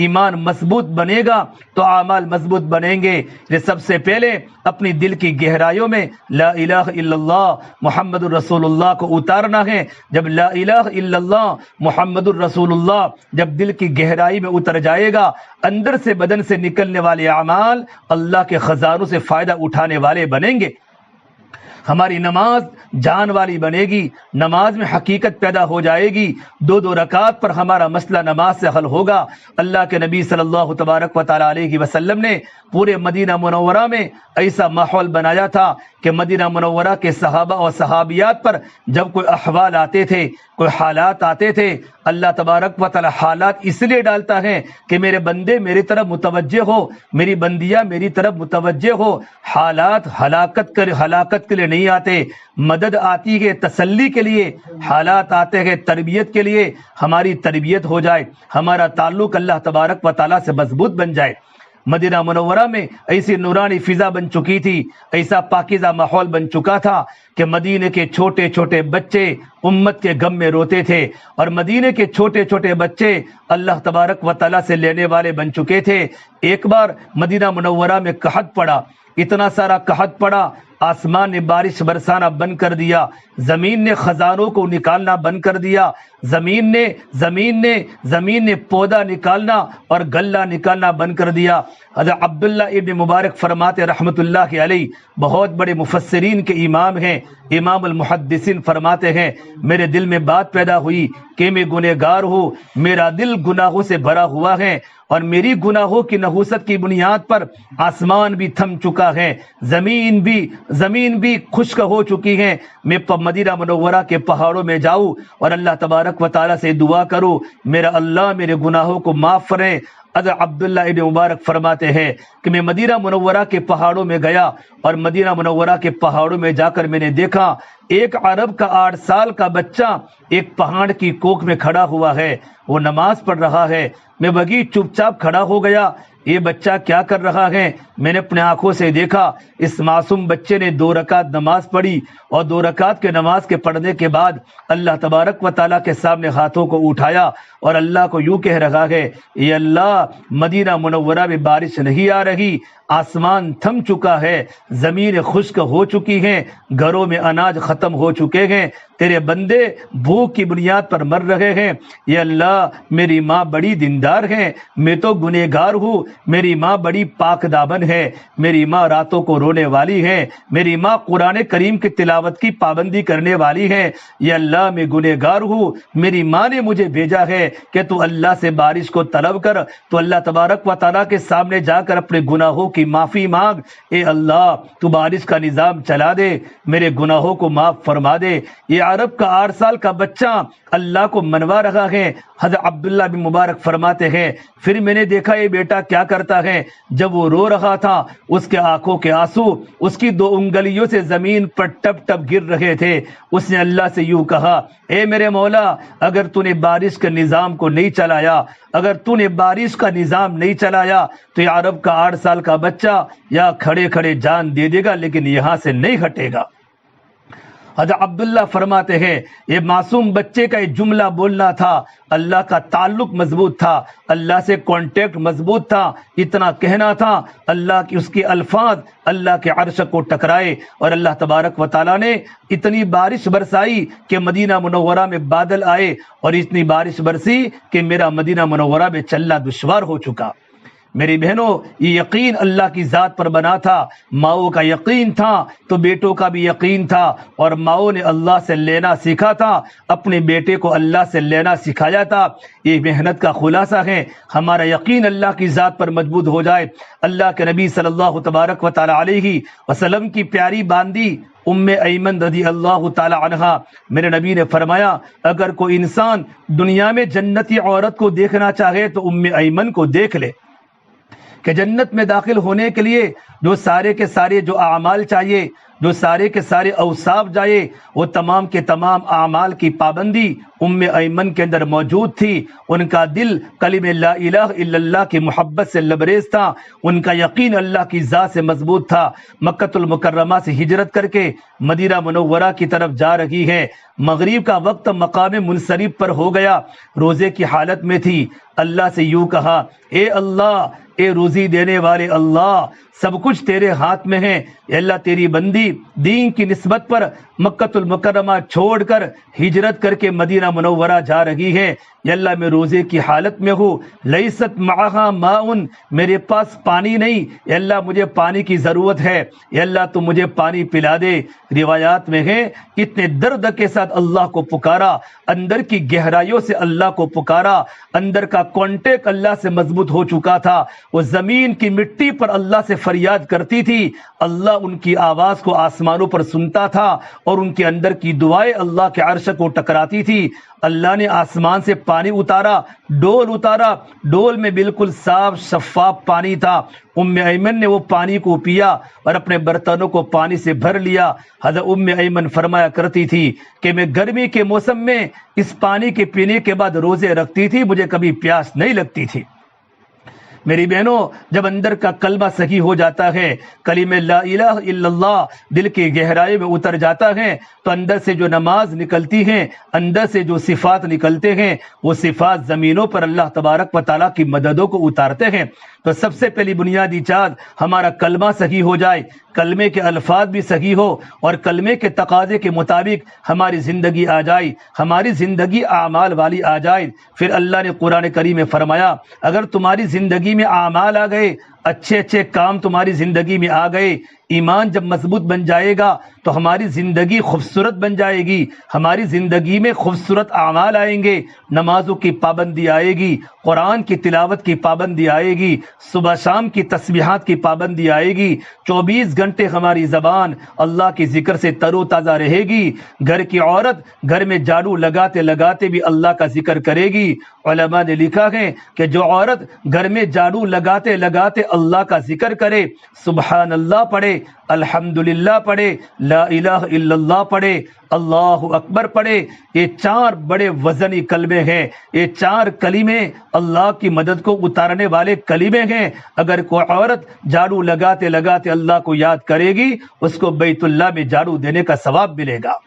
ایمان مضبوط بنے گا تو اعمال مضبوط بنیں گے۔ یہ سب سے پہلے اپنی دل کی گہرائیوں میں لا الہ الا اللہ محمد الرسول اللہ کو اتارنا ہے۔ جب لا الہ الا اللہ محمد الرسول اللہ جب دل کی گہرائی میں اتر جائے گا، اندر سے بدن سے نکلنے والے اعمال اللہ کے خزانوں سے فائدہ اٹھانے والے بنیں گے۔ ہماری نماز جان والی بنے گی، نماز میں حقیقت پیدا ہو جائے گی۔ 2 رکعت پر ہمارا مسئلہ نماز سے حل ہوگا۔ اللہ کے نبی صلی اللہ تبارک و تعالی علیہ وسلم نے پورے مدینہ منورہ میں ایسا ماحول بنایا تھا کہ مدینہ منورہ کے صحابہ اور صحابیات پر جب کوئی احوال آتے تھے، کوئی حالات آتے تھے، اللہ تبارک و تعالی حالات اس لیے ڈالتا ہے کہ میرے بندے میری طرف متوجہ ہو، میری بندیاں میری طرف متوجہ ہو۔ حالات ہلاکت کے لیے نہیں آتے، مدد آتی ہے تسلی کے لیے، حالات آتے ہیں تربیت کے لیے، ہماری تربیت ہو جائے، ہمارا تعلق اللہ تبارک و تعالی سے مضبوط بن جائے۔ مدینہ منورہ میں ایسی نورانی فضا بن چکی تھی، ایسا پاکیزہ ماحول بن چکا تھا کہ مدینے کے چھوٹے چھوٹے بچے امت کے غم میں روتے تھے، اور مدینے کے چھوٹے چھوٹے بچے اللہ تبارک و تعالی سے لینے والے بن چکے تھے۔ ایک بار مدینہ منورہ میں قحط پڑا، اتنا سارا قحط پڑا، آسمان نے بارش برسانا بند کر دیا، زمین نے خزانوں کو نکالنا بند کر دیا، زمین نے پودا نکالنا اور گلہ نکالنا بند کر دیا۔ حضرت عبداللہ ابن مبارک فرماتے رحمت اللہ علیہ، بہت بڑے مفسرین کے امام ہیں، امام المحدثین فرماتے ہیں، میرے دل میں بات پیدا ہوئی کہ میں گنہگار ہوں، میرا دل گناہوں سے بھرا ہوا ہے، اور میری گناہوں کی نحوست کی بنیاد پر آسمان بھی تھم چکا ہے، زمین بھی خشک ہو چکی ہے۔ میں مدینہ منورہ کے پہاڑوں میں جاؤں اور اللہ تبارک و تعالی سے دعا کروں، میرا اللہ میرے گناہوں کو معاف کرے۔ حضرت عبداللہ ابن مبارک فرماتے ہیں کہ میں مدینہ منورہ کے پہاڑوں میں گیا، اور مدینہ منورہ کے پہاڑوں میں جا کر میں نے دیکھا ایک عرب کا 8 سال کا بچہ ایک پہاڑ کی کوکھ میں کھڑا ہوا ہے، وہ نماز پڑھ رہا ہے۔ میں وہیں چپ چاپ کھڑا ہو گیا، یہ بچہ کیا کر رہا ہے؟ میں نے اپنے آنکھوں سے دیکھا، اس معصوم بچے نے 2 رکعت نماز پڑھی، اور 2 رکعت کے نماز کے پڑھنے کے بعد اللہ تبارک و تعالیٰ کے سامنے ہاتھوں کو اٹھایا اور اللہ کو یوں کہہ رہا ہے، اے اللہ مدینہ منورہ میں بارش نہیں آ رہی، آسمان تھم چکا ہے، زمین خشک ہو چکی ہیں، گھروں میں اناج ختم ہو چکے ہیں، تیرے بندے بھوک کی بنیاد پر مر رہے ہیں۔ یہ اللہ میری ماں بڑی دیندار ہے، میں تو گنہگار ہوں، میری ماں بڑی پاک دامن ہے، میری ماں راتوں کو رونے والی ہے، میری ماں قرآن کریم کی تلاوت کی پابندی کرنے والی ہے۔ یہ اللہ میں گنہگار ہوں، میری ماں نے مجھے بھیجا ہے کہ تو اللہ سے بارش کو طلب کر، تو اللہ تبارک و تعالیٰ کے سامنے جا کر اپنے گناہوں کی معافی مانگ، اے اللہ تو بارش کا نظام چلا دے، میرے گناہوں کو معاف فرما دے۔ یہ عرب کا 8 سال کا بچہ اللہ کو منوا رہا ہے۔ حضرت عبداللہ بن مبارک فرماتے ہیں، پھر میں نے دیکھا یہ بیٹا کیا کرتا ہے، جب وہ رو رہا تھا اس کے آنکھوں کے آنسو اس کی 2 انگلیوں سے زمین پر ٹپ ٹپ گر رہے تھے۔ اس نے اللہ سے یوں کہا، اے میرے مولا اگر تو نے بارش کے نظام کو نہیں چلایا، اگر تو نے بارش کا نظام نہیں چلایا تو یہ عرب کا 8 سال کا بچہ یا کھڑے کھڑے جان دے دے گا لیکن یہاں سے نہیں ہٹے گا۔ حضرت عبداللہ فرماتے ہیں یہ معصوم بچے کا یہ جملہ بولنا تھا، اللہ کا تعلق مضبوط تھا، اللہ سے کانٹیکٹ مضبوط تھا، اتنا کہنا تھا اللہ کی اس کے الفاظ اللہ کے عرش کو ٹکرائے، اور اللہ تبارک و تعالیٰ نے اتنی بارش برسائی کہ مدینہ منورہ میں بادل آئے، اور اتنی بارش برسی کہ میرا مدینہ منورہ میں چلنا دشوار ہو چکا۔ میری بہنوں یہ یقین اللہ کی ذات پر بنا تھا، ماؤں کا یقین تھا تو بیٹوں کا بھی یقین تھا، اور ماؤں نے اللہ سے لینا سیکھا تھا، اپنے بیٹے کو اللہ سے لینا سکھایا تھا۔ یہ محنت کا خلاصہ ہے، ہمارا یقین اللہ کی ذات پر مضبوط ہو جائے۔ اللہ کے نبی صلی اللہ تبارک و تعالی علیہ وسلم کی پیاری باندی ام ایمن رضی اللہ تعالی عنہا، میرے نبی نے فرمایا اگر کوئی انسان دنیا میں جنتی عورت کو دیکھنا چاہے تو ام ایمن کو دیکھ لے، کہ جنت میں داخل ہونے کے لیے جو سارے کے سارے جو اعمال چاہیے، جو سارے کے سارے اوصاف چاہیے، وہ تمام کے تمام اعمال کی پابندی ایمن کے اندر موجود تھی، ان کا دل کلمہ لا الہ الا اللہ کی محبت سے لبریز تھا، ان کا یقین اللہ کی ذات سے مضبوط تھا۔ مکہ المکرمہ سے ہجرت کر کے مدینہ منورہ کی طرف جا رہی ہے، مغرب کا وقت مقام منصرف پر ہو گیا، روزے کی حالت میں تھی، اللہ سے یوں کہا، اے اللہ، اے روزی دینے والے اللہ، سب کچھ تیرے ہاتھ میں ہے، اے اللہ تیری بندی دین کی نسبت پر مکہ المکرمہ چھوڑ کر ہجرت کر کے مدینہ منورہ جا رہی ہے، یا اللہ میں روزے کی حالت میں ہوں، لیست معہا ماؤن، میرے پاس پانی نہیں، یا اللہ مجھے پانی کی ضرورت ہے، یا اللہ تو مجھے پانی پلا دے۔ روایات میں ہے اتنے درد کے ساتھ اللہ کو پکارا، اندر کی گہرائیوں سے اللہ کو پکارا، اندر کا کانٹیکٹ اللہ سے مضبوط ہو چکا تھا، وہ زمین کی مٹی پر اللہ سے فریاد کرتی تھی، اللہ ان کی آواز کو آسمانوں پر سنتا تھا اور ان کے اندر کی دعائیں اللہ کے عرش کو ٹکراتی تھی۔ اللہ نے آسمان سے پانی اتارا، ڈول میں بالکل صاف شفاف پانی تھا، ایمن نے وہ پانی کو پیا اور اپنے برتنوں کو پانی سے بھر لیا۔ حضرت ایمن فرمایا کرتی تھی کہ میں گرمی کے موسم میں اس پانی کے پینے کے بعد روزے رکھتی تھی، مجھے کبھی پیاس نہیں لگتی تھی۔ میری بہنوں، جب اندر کا کلمہ صحیح ہو جاتا ہے، کلمہ لا الہ الا اللہ دل کی گہرائی میں اتر جاتا ہے، تو اندر سے جو نماز نکلتی ہیں، اندر سے جو صفات نکلتے ہیں، وہ صفات زمینوں پر اللہ تبارک و تعالیٰ کی مددوں کو اتارتے ہیں۔ تو سب سے پہلی بنیادی چیز ہمارا کلمہ صحیح ہو جائے، کلمے کے الفاظ بھی صحیح ہو اور کلمے کے تقاضے کے مطابق ہماری زندگی آ جائے، ہماری زندگی اعمال والی آ جائے۔ پھر اللہ نے قرآن کریم میں فرمایا، اگر تمہاری زندگی میں اعمال آ گئے، اچھے کام تمہاری زندگی میں آ گئے، ایمان جب مضبوط بن جائے گا تو ہماری زندگی خوبصورت بن جائے گی، ہماری زندگی میں خوبصورت اعمال آئیں گے، نمازوں کی پابندی آئے گی، قرآن کی تلاوت کی پابندی آئے گی، صبح شام کی تسبیحات کی پابندی آئے گی، 24 گھنٹے ہماری زبان اللہ کی ذکر سے تر و تازہ رہے گی، گھر کی عورت گھر میں جھاڑو لگاتے لگاتے بھی اللہ کا ذکر کرے گی۔ علماء نے لکھا ہے کہ جو عورت گھر میں جھاڑو لگاتے لگاتے اللہ کا ذکر کرے، سبحان اللہ پڑھے، الحمدللہ پڑھے، لا الہ الا اللہ پڑھے، اللہ اکبر پڑھے، یہ 4 بڑے وزنی کلمے ہیں، یہ 4 کلمے اللہ کی مدد کو اتارنے والے کلمے ہیں۔ اگر کوئی عورت جھاڑو لگاتے لگاتے اللہ کو یاد کرے گی، اس کو بیت اللہ میں جھاڑو دینے کا ثواب ملے گا۔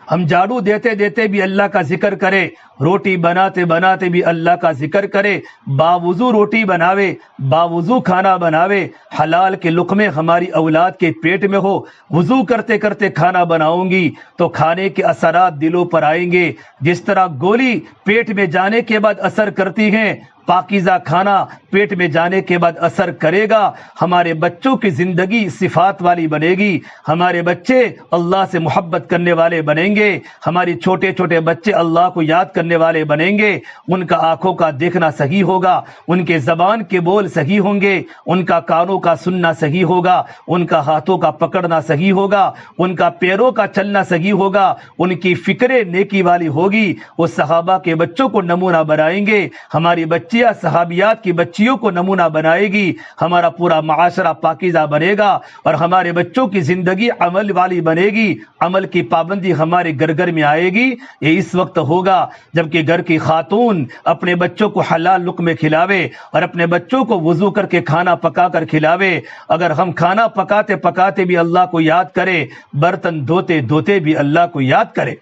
ہم جھاڑو دیتے دیتے بھی اللہ کا ذکر کرے، روٹی بناتے بناتے بھی اللہ کا ذکر کرے، باوضو روٹی بناوے، باوضو کھانا بناوے، حلال کے لقمے ہماری اولاد کے پیٹ میں ہو، وضو کرتے کرتے کھانا بناؤں گی تو کھانے کے اثرات دلوں پر آئیں گے، جس طرح گولی پیٹ میں جانے کے بعد اثر کرتی ہیں، پاکیزہ کھانا پیٹ میں جانے کے بعد اثر کرے گا۔ ہمارے بچوں کی زندگی صفات والی بنے گی، ہمارے بچے اللہ سے محبت کرنے والے بنیں گے، ہماری چھوٹے چھوٹے بچے اللہ کو یاد کرنے والے بنیں گے، ان کا آنکھوں کا دیکھنا صحیح ہوگا، ان کے زبان کے بول صحیح ہوں گے، ان کا کانوں کا سننا صحیح ہوگا، ان کا ہاتھوں کا پکڑنا صحیح ہوگا، ان کا پیروں کا چلنا صحیح ہوگا، ان کی فکریں نیکی والی ہوگی، وہ صحابہ کے بچوں کو نمونہ بنائیں گے، ہماری بچیاں صحابیات کی بچیوں کو نمونہ بنائے گی، ہمارا پورا معاشرہ پاکیزہ بنے گا اور ہمارے بچوں کی زندگی عمل والی بنے گی، عمل کی پابندی ہمارے گھر میں آئے گی۔ یہ اس وقت ہوگا جبکہ گھر کی خاتون اپنے بچوں کو حلال لقمے کھلاوے اور اپنے بچوں کو وضو کر کے کھانا پکا کر کھلاوے۔ اگر ہم کھانا پکاتے پکاتے بھی اللہ کو یاد کرے، برتن دھوتے دھوتے بھی اللہ کو یاد کرے۔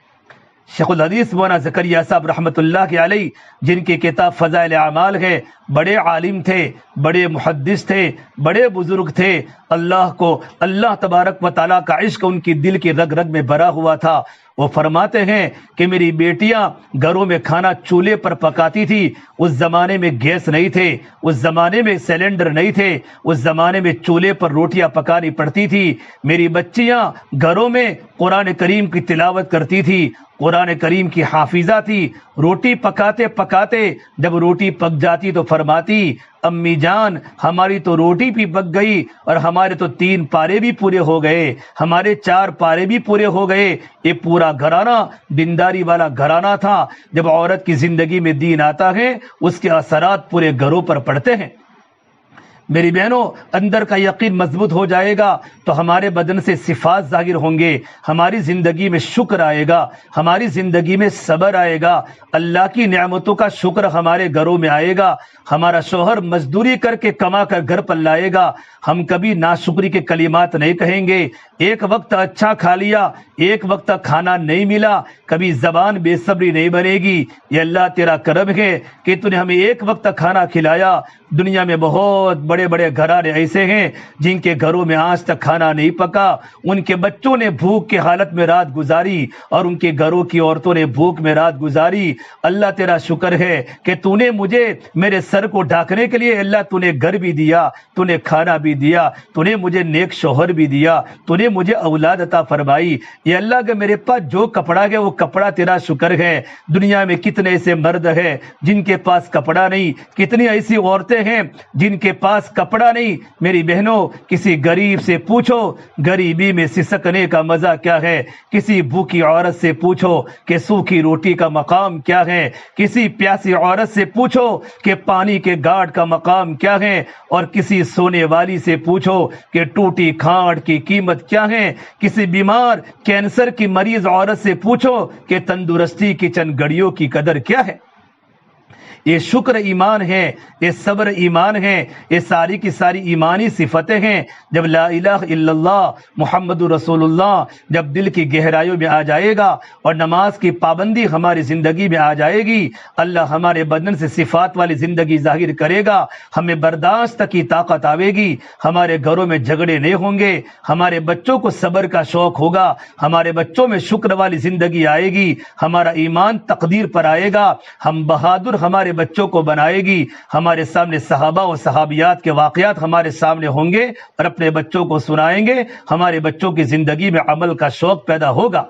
شیخ الحدیث مولانا زکریا صاحب رحمۃ اللہ کے علیہ، جن کی کتاب فضائل اعمال ہے، بڑے عالم تھے، بڑے محدث تھے، بڑے بزرگ تھے، اللہ تبارک و تعالیٰ کا عشق ان کی دل کی رگ رگ میں بھرا ہوا تھا۔ وہ فرماتے ہیں کہ میری بیٹیاں گھروں میں کھانا چولہے پر پکاتی تھی، اس زمانے میں گیس نہیں تھے، اس زمانے میں سلنڈر نہیں تھے، اس زمانے میں چولہے پر روٹیاں پکانی پڑتی تھی۔ میری بچیاں گھروں میں قرآن کریم کی تلاوت کرتی تھی، قرآن کریم کی حافظہ تھی، روٹی پکاتے پکاتے جب روٹی پک جاتی تو فرماتی، امی جان ہماری تو روٹی بھی پک گئی اور ہمارے تو 3 پارے بھی پورے ہو گئے، ہمارے 4 پارے بھی پورے ہو گئے۔ یہ پورا گھرانہ دینداری والا گھرانہ تھا۔ جب عورت کی زندگی میں دین آتا ہے، اس کے اثرات پورے گھروں پر پڑتے ہیں۔ میری بہنوں اندر کا یقین مضبوط ہو جائے گا تو ہمارے بدن سے صفات ظاہر ہوں گے، ہماری زندگی میں شکر آئے گا، ہماری زندگی میں صبر آئے گا، اللہ کی نعمتوں کا شکر ہمارے گھروں میں آئے گا، ہمارا شوہر مزدوری کر کے کما کر گھر پر لائے گا، ہم کبھی ناشکری کے کلمات نہیں کہیں گے، ایک وقت اچھا کھا لیا ایک وقت کھانا نہیں ملا، کبھی زبان بے صبری نہیں بنے گی۔ یہ اللہ تیرا کرم ہے کہ تو نے ہمیں ایک وقت کھانا کھلایا۔ دنیا میں بہت بڑے بڑے گھرانے ایسے ہیں جن کے گھروں میں آج تک کھانا نہیں پکا، ان کے بچوں نے بھوک کی حالت میں رات گزاری اور ان کے گھروں کی عورتوں نے بھوک میں رات گزاری۔ اللہ تیرا شکر ہے کہ تو نے مجھے میرے سر کو ڈھانکنے کے لیے اللہ تو نے گھر بھی دیا، تو نے کھانا بھی دیا، تو نے مجھے نیک شوہر بھی دیا، تو نے مجھے اولاد عطا فرمائی۔ یہ اللہ کہ میرے پاس جو کپڑا ہے وہ کپڑا تیرا شکر ہے۔ دنیا میں کتنے ایسے مرد ہیں جن کے پاس کپڑا نہیں، کتنی ایسی عورتیں ہیں جن کے پاس کپڑا نہیں۔ میری بہنوں کسی غریب سے پوچھو غریبی میں سسکنے کا مزہ کیا ہے، کسی بھوکی عورت سے پوچھو کہ سوکھی روٹی کا مقام کیا ہے، کسی پیاسی عورت سے پوچھو کہ پانی کے گھاٹ کا مقام کیا ہے، اور کسی سونے والی سے پوچھو کہ ٹوٹی کھانٹ کی قیمت کیا ہے، کسی بیمار کینسر کی مریض عورت سے پوچھو کہ تندرستی کی چند گھڑیوں کی قدر کیا ہے۔ یہ شکر ایمان ہے، یہ صبر ایمان ہے، یہ ساری کی ساری ایمانی صفتیں ہیں۔ جب لا الہ الا اللہ محمد رسول اللہ جب دل کی گہرائیوں میں آ جائے گا اور نماز کی پابندی ہماری زندگی میں آ جائے گی، اللہ ہمارے بدن سے صفات والی زندگی ظاہر کرے گا، ہمیں برداشت کی طاقت آئے گی، ہمارے گھروں میں جھگڑے نہیں ہوں گے، ہمارے بچوں کو صبر کا شوق ہوگا، ہمارے بچوں میں شکر والی زندگی آئے گی، ہمارا ایمان تقدیر پر آئے گا، ہم بہادر ہمارے بچوں کو بنائے گی، ہمارے سامنے صحابہ و صحابیات کے واقعات ہمارے سامنے ہوں گے اور اپنے بچوں کو سنائیں گے، ہمارے بچوں کی زندگی میں عمل کا شوق پیدا ہوگا۔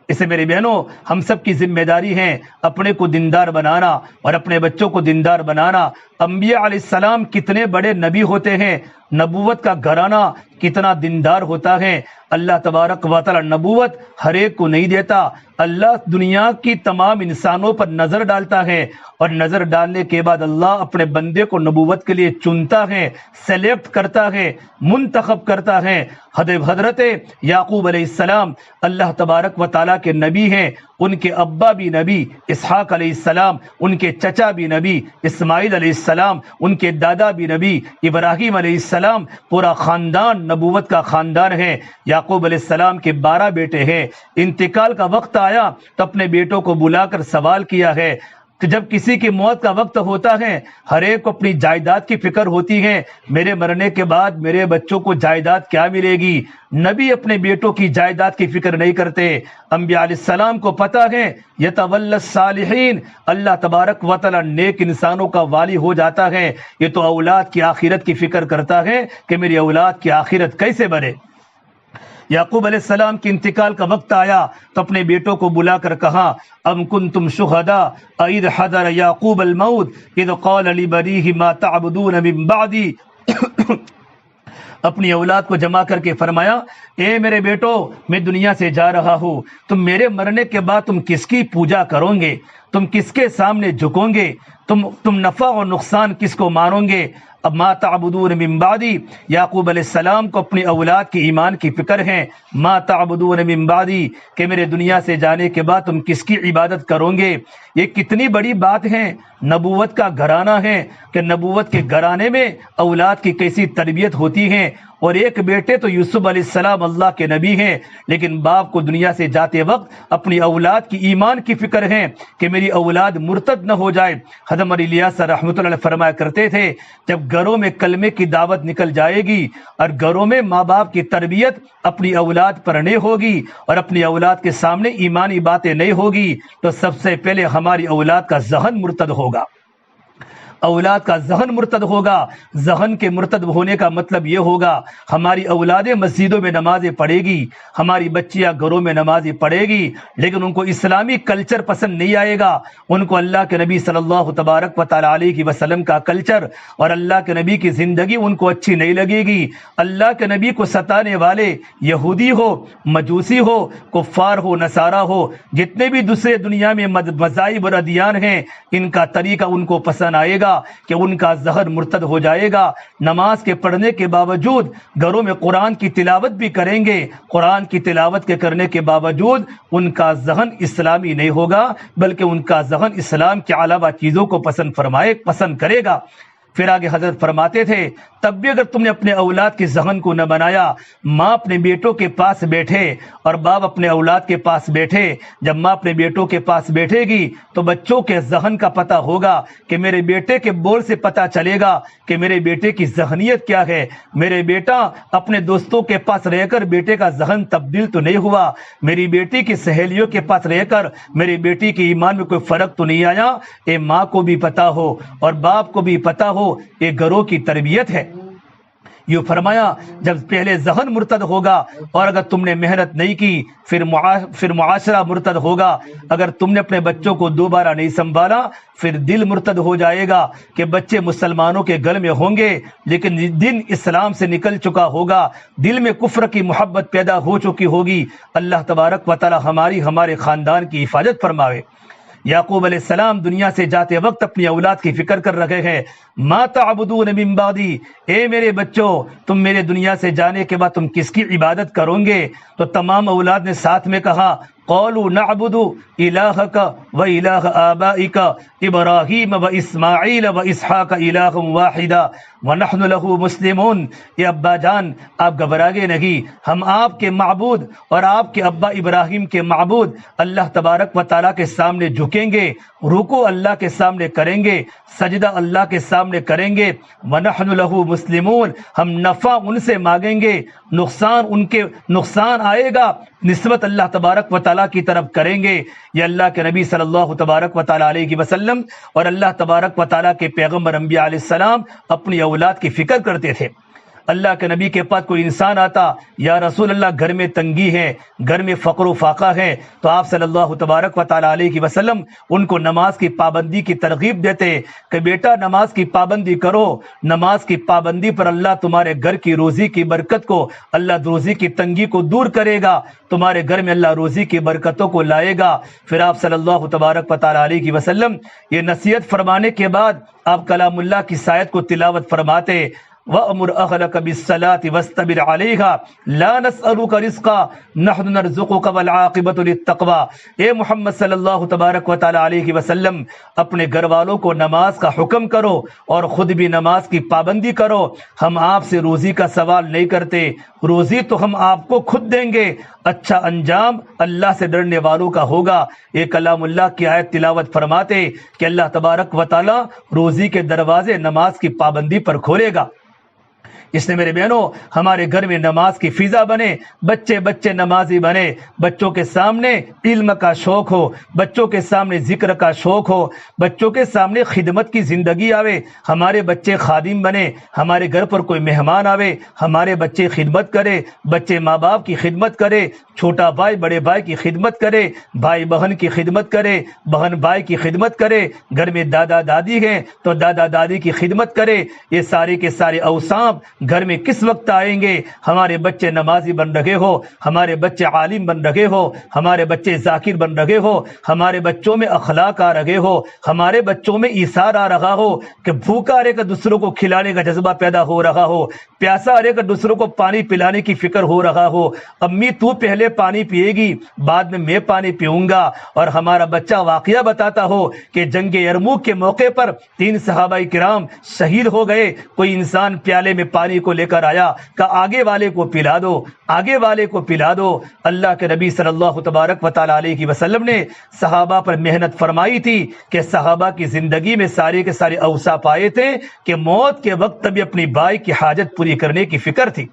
اسے میری بہنوں ہم سب کی ذمہ داری ہے اپنے کو دیندار بنانا اور اپنے بچوں کو دیندار بنانا۔ انبیاء علیہ السلام کتنے بڑے نبی ہوتے ہیں، نبوت کا گھرانہ کتنا دیندار ہوتا ہے۔ اللہ تبارک و تعالی نبوت ہر ایک کو نہیں دیتا، اللہ دنیا کی تمام انسانوں پر نظر ڈالتا ہے، اور نظر ڈالنے کے بعد اللہ اپنے بندے کو نبوت کے لیے چنتا ہے، سلیکٹ کرتا ہے، منتخب کرتا ہے۔ حضرت یعقوب علیہ السلام اللہ تبارک و تعالیٰ کے نبی ہیں، ان کے ابا بھی نبی اسحاق علیہ السلام، ان کے چچا بھی نبی اسماعیل علیہ السلام، ان کے دادا بھی نبی ابراہیم علیہ السلام، پورا خاندان نبوت کا خاندان ہے۔ یعقوب علیہ السلام کے 12 بیٹے ہیں، انتقال کا وقت آیا تو اپنے بیٹوں کو بلا کر سوال کیا ہے کہ جب کسی کی موت کا وقت ہوتا ہے ہر ایک کو اپنی جائیداد کی فکر ہوتی ہے، میرے مرنے کے بعد میرے بچوں کو جائیداد کیا ملے گی؟ نبی اپنے بیٹوں کی جائیداد کی فکر نہیں کرتے۔ انبیاء علیہ السلام کو پتہ ہے یتولی الصالحین، اللہ تبارک و تعالی نیک انسانوں کا والی ہو جاتا ہے، یہ تو اولاد کی آخرت کی فکر کرتا ہے کہ میری اولاد کی آخرت کیسے بنے۔ یعقوب علیہ السلام کے انتقال کا وقت آیا تو اپنے بیٹوں کو بلا کر کہا ام کنتم شہداء اذ حضر یعقوب الموت اذ قال لبنیہ ما تعبدون من بعدی اپنی اولاد کو جمع کر کے فرمایا اے میرے بیٹو میں دنیا سے جا رہا ہوں، تم میرے مرنے کے بعد تم کس کی پوجا کرو گے، تم کس کے سامنے جھکو گے، تم نفع اور نقصان کس کو مانو گے؟ اب ما تعبدون من بعدی، یعقوب علیہ السلام کو اپنی اولاد کی ایمان کی فکر ہے، ما تعبدون من بعدی کہ میرے دنیا سے جانے کے بعد تم کس کی عبادت کرو گے۔ یہ کتنی بڑی بات ہے، نبوت کا گھرانہ ہے کہ نبوت کے گھرانے میں اولاد کی کیسی تربیت ہوتی ہے۔ اور ایک بیٹے تو یوسف علیہ السلام اللہ کے نبی ہیں، لیکن باپ کو دنیا سے جاتے وقت اپنی اولاد کی ایمان کی فکر ہے کہ میری اولاد مرتد نہ ہو جائے۔ حضرت علی الیاس رحمۃ اللہ علیہ فرمایا کرتے تھے جب گھروں میں کلمے کی دعوت نکل جائے گی اور گھروں میں ماں باپ کی تربیت اپنی اولاد پر نہیں ہوگی اور اپنی اولاد کے سامنے ایمانی باتیں نہیں ہوگی تو سب سے پہلے ہماری اولاد کا ذہن مرتد ہوگا، اولاد کا ذہن مرتد ہوگا۔ ذہن کے مرتد ہونے کا مطلب یہ ہوگا ہماری اولادیں مسجدوں میں نمازیں پڑھے گی، ہماری بچیاں گھروں میں نمازیں پڑھے گی، لیکن ان کو اسلامی کلچر پسند نہیں آئے گا، ان کو اللہ کے نبی صلی اللہ تبارک و تعالی علیہ وسلم کا کلچر اور اللہ کے نبی کی زندگی ان کو اچھی نہیں لگے گی۔ اللہ کے نبی کو ستانے والے یہودی ہو، مجوسی ہو، کفار ہو، نصارہ ہو، جتنے بھی دوسرے دنیا میں مذاہب اور ادیان ہیں، ان کا طریقہ ان کو پسند آئے گا۔ ہوگا کہ ان کا ذہن مرتد ہو جائے گا۔ نماز کے پڑھنے کے باوجود گھروں میں قرآن کی تلاوت بھی کریں گے، قرآن کی تلاوت کے کرنے کے باوجود ان کا ذہن اسلامی نہیں ہوگا، بلکہ ان کا ذہن اسلام کے علاوہ چیزوں کو پسند کرے گا۔ پھر آگے حضرت فرماتے تھے تب بھی اگر تم نے اپنے اولاد کے ذہن کو نہ بنایا، ماں اپنے بیٹوں کے پاس بیٹھے اور باپ اپنے اولاد کے پاس بیٹھے، جب ماں اپنے بیٹوں کے پاس بیٹھے گی تو بچوں کے ذہن کا پتہ ہوگا کہ میرے بیٹے کے بول سے پتہ چلے گا کہ میرے بیٹے کی ذہنیت کیا ہے، میرے بیٹا اپنے دوستوں کے پاس رہ کر بیٹے کا ذہن تبدیل تو نہیں ہوا، میری بیٹی کی سہیلیوں کے پاس رہ کر میری بیٹی کے ایمان میں کوئی فرق تو نہیں آیا۔ اے ماں کو بھی پتہ ہو اور باپ کو بھی پتہ ہو، یہ گھروں کی تربیت ہے۔ یوں فرمایا جب پہلے ذہن مرتد ہوگا اور اگر تم نے محنت نہیں کی پھر معاشرہ مرتد ہوگا، اگر تم نے اپنے بچوں کو دوبارہ نہیں سنبھالا پھر دل مرتد ہو جائے گا کہ بچے مسلمانوں کے گھر میں ہوں گے لیکن دین اسلام سے نکل چکا ہوگا، دل میں کفر کی محبت پیدا ہو چکی ہوگی۔ اللہ تبارک و تعالی ہمارے خاندان کی حفاظت فرماوے۔ یعقوب علیہ السلام دنیا سے جاتے وقت اپنی اولاد کی فکر کر رہے ہیں، ما تعبدون من بعدی، اے میرے بچوں تم میرے دنیا سے جانے کے بعد تم کس کی عبادت کرو گے؟ تو تمام اولاد نے ساتھ میں کہا قالوا نعبد الہک و الہ آبائک ابراہیم و اسماعیل و اسحاق الہ واحدا ونحن له مسلمون۔ یہ ابا جان آپ گھبراگے نہیں، ہم آپ کے معبود اور آپ کے ابا ابراہیم کے معبود اللہ تبارک و تعالیٰ کے سامنے جھکیں گے، رکوع اللہ کے سامنے کریں گے، سجدہ اللہ کے سامنے کریں گے، ونحن له مسلمون، ہم نفع ان سے مانگیں گے، نقصان آئے گا نسبت اللہ تبارک و تعالیٰ کی طرف کریں گے۔ یہ اللہ کے نبی صلی اللہ تبارک و تعالیٰ علیہ وسلم اور اللہ تبارک و تعالیٰ کے پیغمبر انبیاء علیہ السلام اپنی اولاد کی فکر کرتے تھے۔ اللہ کے نبی کے پاس کوئی انسان آتا، یا رسول اللہ گھر میں تنگی ہے، گھر میں فقر و فاقہ ہے، تو آپ صلی اللہ تبارک و تعالیٰ علیہ وسلم ان کو نماز کی پابندی کی ترغیب دیتے کہ بیٹا نماز کی پابندی کرو، نماز کی پابندی پر اللہ تمہارے گھر کی روزی کی برکت کو، اللہ روزی کی تنگی کو دور کرے گا، تمہارے گھر میں اللہ روزی کی برکتوں کو لائے گا۔ پھر آپ صلی اللہ تبارک و تعالیٰ علیہ وسلم یہ نصیحت فرمانے کے بعد آپ کلام اللہ کی آیت کو تلاوت فرماتے، وَأْمُرْ أَهْلَكَ بِالصَّلَاةِ وَاسْتَبِرْ عَلَيْهَا لَا نَسْأَلُكَ رِزْقًا نَحْنُ نَرْزُقُكَ وَالْعَاقِبَةُ لِلتَّقْوَىٰ۔ اے محمد صلی اللہ تبارک و تعالیٰ علیہ وسلم اپنے گھر والوں کو نماز کا حکم کرو اور خود بھی نماز کی پابندی کرو، ہم آپ سے روزی کا سوال نہیں کرتے، روزی تو ہم آپ کو خود دیں گے، اچھا انجام اللہ سے ڈرنے والوں کا ہوگا۔ یہ کلام اللہ کی آیت تلاوت فرماتے کہ اللہ تبارک و تعالیٰ روزی کے دروازے نماز کی پابندی پر کھولے گا۔ اس نے میرے بہنوں ہمارے گھر میں نماز کی فضا بنے، بچے نمازی بنے، بچوں کے سامنے علم کا شوق ہو، بچوں کے سامنے ذکر کا شوق ہو، بچوں کے سامنے خدمت کی زندگی آوے، ہمارے بچے خادم بنے، ہمارے گھر پر کوئی مہمان آوے ہمارے بچے خدمت کرے، بچے ماں باپ کی خدمت کرے، چھوٹا بھائی بڑے بھائی کی خدمت کرے، بھائی بہن کی خدمت کرے، بہن بھائی کی خدمت کرے، گھر میں دادا دادی ہیں تو دادا دادی کی خدمت کرے۔ یہ سارے کے سارے اوصاف گھر میں کس وقت آئیں گے؟ ہمارے بچے نمازی بن رہے ہو، ہمارے بچے عالم بن رہے ہو، ہمارے بچے ذاکر بن رہے ہو، ہمارے بچوں میں اخلاق آ رہے ہو، ہمارے بچوں میں ایثار آ رہا ہو کہ بھوکا رہ کر دوسروں کو کھلانے کا جذبہ پیدا ہو رہا ہو، پیاسا رہ کر دوسروں کو پانی پلانے کی فکر ہو رہا ہو، امی تو پہلے پانی پیے گی بعد میں پانی پیوں گا، اور ہمارا بچہ واقعہ بتاتا ہو کہ جنگ یرموک کے موقع پر 3 صحابہ کرام شہید ہو گئے، کوئی انسان پیالے میں پانی کو لے کر آیا کہ آگے والے کو پلا دو، آگے والے کو پلا دو۔ اللہ کے نبی صلی اللہ تبارک و تعالیٰ علیہ وسلم نے صحابہ پر محنت فرمائی تھی کہ صحابہ کی زندگی میں سارے کے سارے اوصاف آئے تھے کہ موت کے وقت بھی اپنی بھائی کی حاجت پوری کرنے کی فکر تھی۔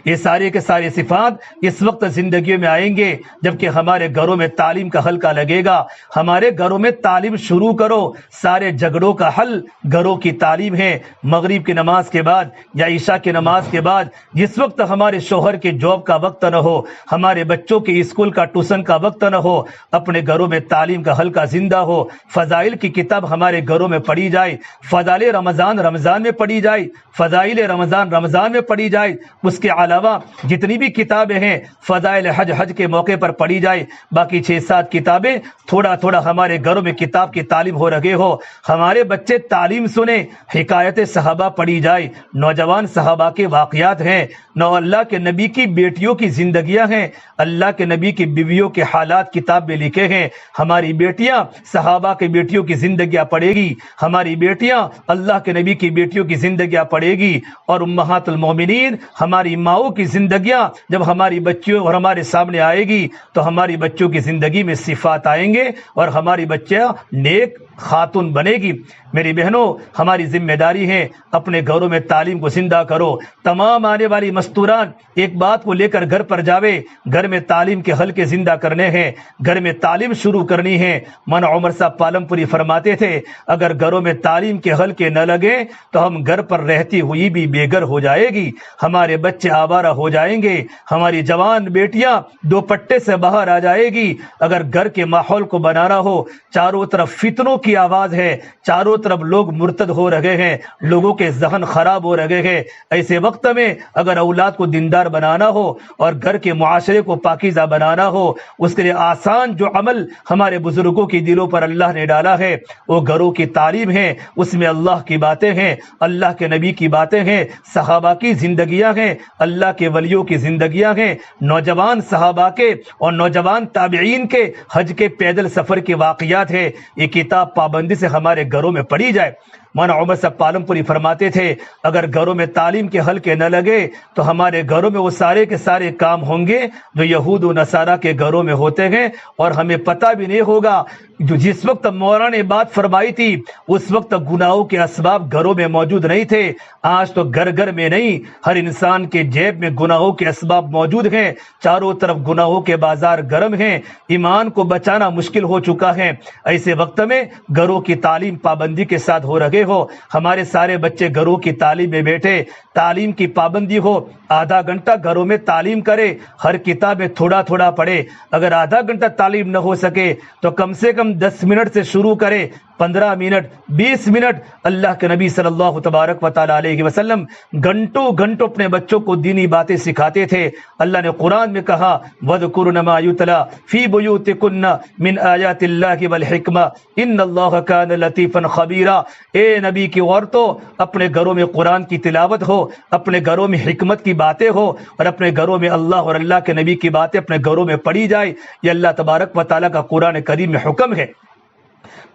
یہ سارے کے سارے صفات اس وقت زندگیوں میں آئیں گے جبکہ ہمارے گھروں میں تعلیم کا حلقہ لگے گا۔ ہمارے گھروں میں تعلیم شروع کرو، سارے جھگڑوں کا حل گھروں کی تعلیم ہے۔ مغرب کی نماز کے بعد یا عشاء کی نماز کے بعد جس وقت ہمارے شوہر کے جاب کا وقت نہ ہو، ہمارے بچوں کے اسکول کا ٹیوشن کا وقت نہ ہو، اپنے گھروں میں تعلیم کا حلقہ زندہ ہو، فضائل کی کتاب ہمارے گھروں میں پڑھی جائے، فضائل رمضان رمضان میں پڑھی جائے، فضائل رمضان رمضان میں پڑھی جائے، اس کے علاوہ جتنی بھی کتابیں ہیں فضائل حج کے موقع پر پڑھی جائے. باقی 6-7 کتابیں تھوڑا تھوڑا ہمارے گھروں میں کتاب کی تعلیم ہو رہے ہو. ہمارے بچے تعلیم سنیں, حکایت صحابہ پڑھی جائے, نوجوان صحابہ کے واقعات ہیں, اللہ کے نبی کی بیٹیوں کی زندگیاں ہیں, اللہ کے نبی کی بیویوں کے حالات کتاب میں لکھے ہیں. ہماری بیٹیاں صحابہ کے بیٹیوں کی زندگیاں پڑھے گی, ہماری بیٹیاں اللہ کے نبی کی بیٹیوں کی زندگیاں پڑھے گی, اور امہات المومنین ہماری ماؤں کی زندگیاں جب ہماری بچیوں اور ہمارے سامنے آئے گی تو ہماری بچوں کی زندگی میں صفات آئیں گے اور ہماری بچیاں نیک خاتون بنے گی. میری بہنوں, ہماری ذمہ داری ہے اپنے گھروں میں تعلیم کو زندہ کرو. تمام آنے والی مستوران ایک بات کو لے کر گھر پر جاوے, گھر میں تعلیم کے حلقے زندہ کرنے ہیں, گھر میں تعلیم شروع کرنی ہے. مولانا عمر صاحب پالم پوری فرماتے تھے اگر گھروں میں تعلیم کے حلقے نہ لگے تو ہم گھر پر رہتی ہوئی بھی بے گھر ہو جائے گی, ہمارے بچے آوارہ ہو جائیں گے, ہماری جوان بیٹیاں دوپٹے سے باہر آ جائے گی. اگر گھر کے ماحول کو بنانا ہو, چاروں طرف فتنوں کی آواز ہے, چاروں طرف لوگ مرتد ہو رہے ہیں, لوگوں کے ذہن خراب ہو رہے ہیں, ایسے وقت میں اگر اولاد کو دیندار بنانا ہو اور گھر کے معاشرے کو پاکیزہ بنانا ہو, اس کے لیے آسان جو عمل ہمارے بزرگوں کی دلوں پر اللہ نے ڈالا ہے وہ گھروں کی تعلیم ہے. اس میں اللہ کی باتیں ہیں, اللہ کے نبی کی باتیں ہیں, صحابہ کی زندگیاں ہیں, اللہ کے ولیوں کی زندگیاں ہیں, نوجوان صحابہ کے اور نوجوان تابعین کے حج کے پیدل سفر کے واقعات ہیں. یہ کتاب پابندی سے ہمارے گھروں میں پڑھی جائے. مولانا عمر صاحب پالم پوری فرماتے تھے اگر گھروں میں تعلیم کے حلقے نہ لگے تو ہمارے گھروں میں وہ سارے کے سارے کام ہوں گے جو یہود و نصارہ کے گھروں میں ہوتے ہیں, اور ہمیں پتہ بھی نہیں ہوگا. جو جس وقت مولانا نے بات فرمائی تھی اس وقت گناہوں کے اسباب گھروں میں موجود نہیں تھے. آج تو گھر گھر میں نہیں, ہر انسان کے جیب میں گناہوں کے اسباب موجود ہیں, چاروں طرف گناہوں کے بازار گرم ہیں, ایمان کو بچانا مشکل ہو چکا ہے. ایسے وقت میں گھروں کی تعلیم پابندی کے ساتھ ہو رہے ہو, ہمارے سارے بچے گھروں کی تعلیم میں بیٹھے, تعلیم کی پابندی ہو, آدھا گھنٹہ گھروں میں تعلیم کرے, ہر کتاب میں تھوڑا تھوڑا پڑھے. اگر آدھا گھنٹہ تعلیم نہ ہو سکے تو کم سے کم 10 منٹ سے شروع کرے, 15 منٹ 20 منٹ. اللہ کے نبی صلی اللہ تبارک و تعالی علیہ وسلم گھنٹوں گھنٹوں اپنے بچوں کو دینی باتیں سکھاتے تھے. اللہ نے قرآن میں کہا وَذْكُرْنَ مَا يُتْلَى فِي بُيُوتِكُنَّ مِنْ آيَاتِ اللَّهِ وَالْحِكْمَةِ إِنَّ اللَّهَ كَانَ لَطِيفًا خَبِيرًا. اے نبی کی عورتوں, اپنے گھروں میں قرآن کی تلاوت ہو, اپنے گھروں میں حکمت کی باتیں ہو, اور اپنے گھروں میں اللہ اور اللہ کے نبی کی باتیں اپنے گھروں میں پڑھی جائے. یہ اللہ تبارک و تعالیٰ کا قرآن کریم میں حکم ہے.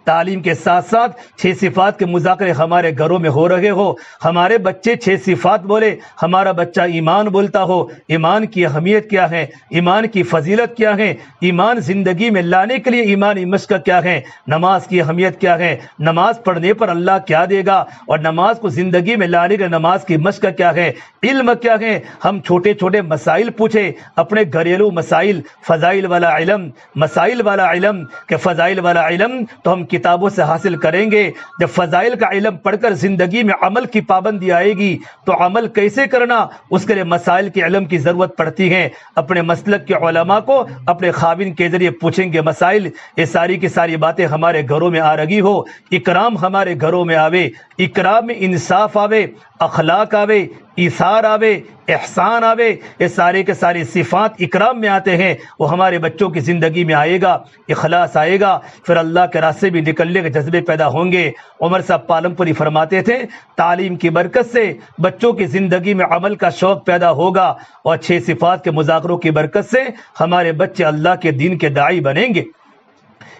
تعلیم کے ساتھ ساتھ 6 صفات کے مذاکرے ہمارے گھروں میں ہو رہے ہو. ہمارے بچے 6 صفات بولے, ہمارا بچہ ایمان بولتا ہو. ایمان کی اہمیت کیا ہے, ایمان کی فضیلت کیا ہے, ایمان زندگی میں لانے کے لیے ایمانی مشق کیا ہے, نماز کی اہمیت کیا ہے, نماز پڑھنے پر اللہ کیا دے گا, اور نماز کو زندگی میں لانے کے نماز کی مشق کیا ہے, علم کیا ہے. ہم چھوٹے چھوٹے مسائل پوچھے, اپنے گھریلو مسائل, فضائل والا علم, مسائل والا علم, کہ فضائل والا علم تو ہم کتابوں سے حاصل کریں گے. جب فضائل کا علم پڑھ کر زندگی میں عمل کی پابندی آئے گی تو عمل کیسے کرنا, اس کے لیے مسائل کے علم کی ضرورت پڑتی ہے. اپنے مسلک کے علماء کو اپنے خاوند کے ذریعے پوچھیں گے مسائل. یہ ساری کی ساری باتیں ہمارے گھروں میں آ رہی ہو. اکرام ہمارے گھروں میں آوے, اکرام میں انصاف آوے, اخلاق آوے, ایثار آوے, احسان آوے. یہ سارے کے سارے صفات اکرام میں آتے ہیں. وہ ہمارے بچوں کی زندگی میں آئے گا, اخلاص آئے گا, پھر اللہ کے راستے بھی نکلنے کے جذبے پیدا ہوں گے. عمر صاحب پالم پوری فرماتے تھے تعلیم کی برکت سے بچوں کی زندگی میں عمل کا شوق پیدا ہوگا, اور 6 صفات کے مذاکروں کی برکت سے ہمارے بچے اللہ کے دین کے داعی بنیں گے.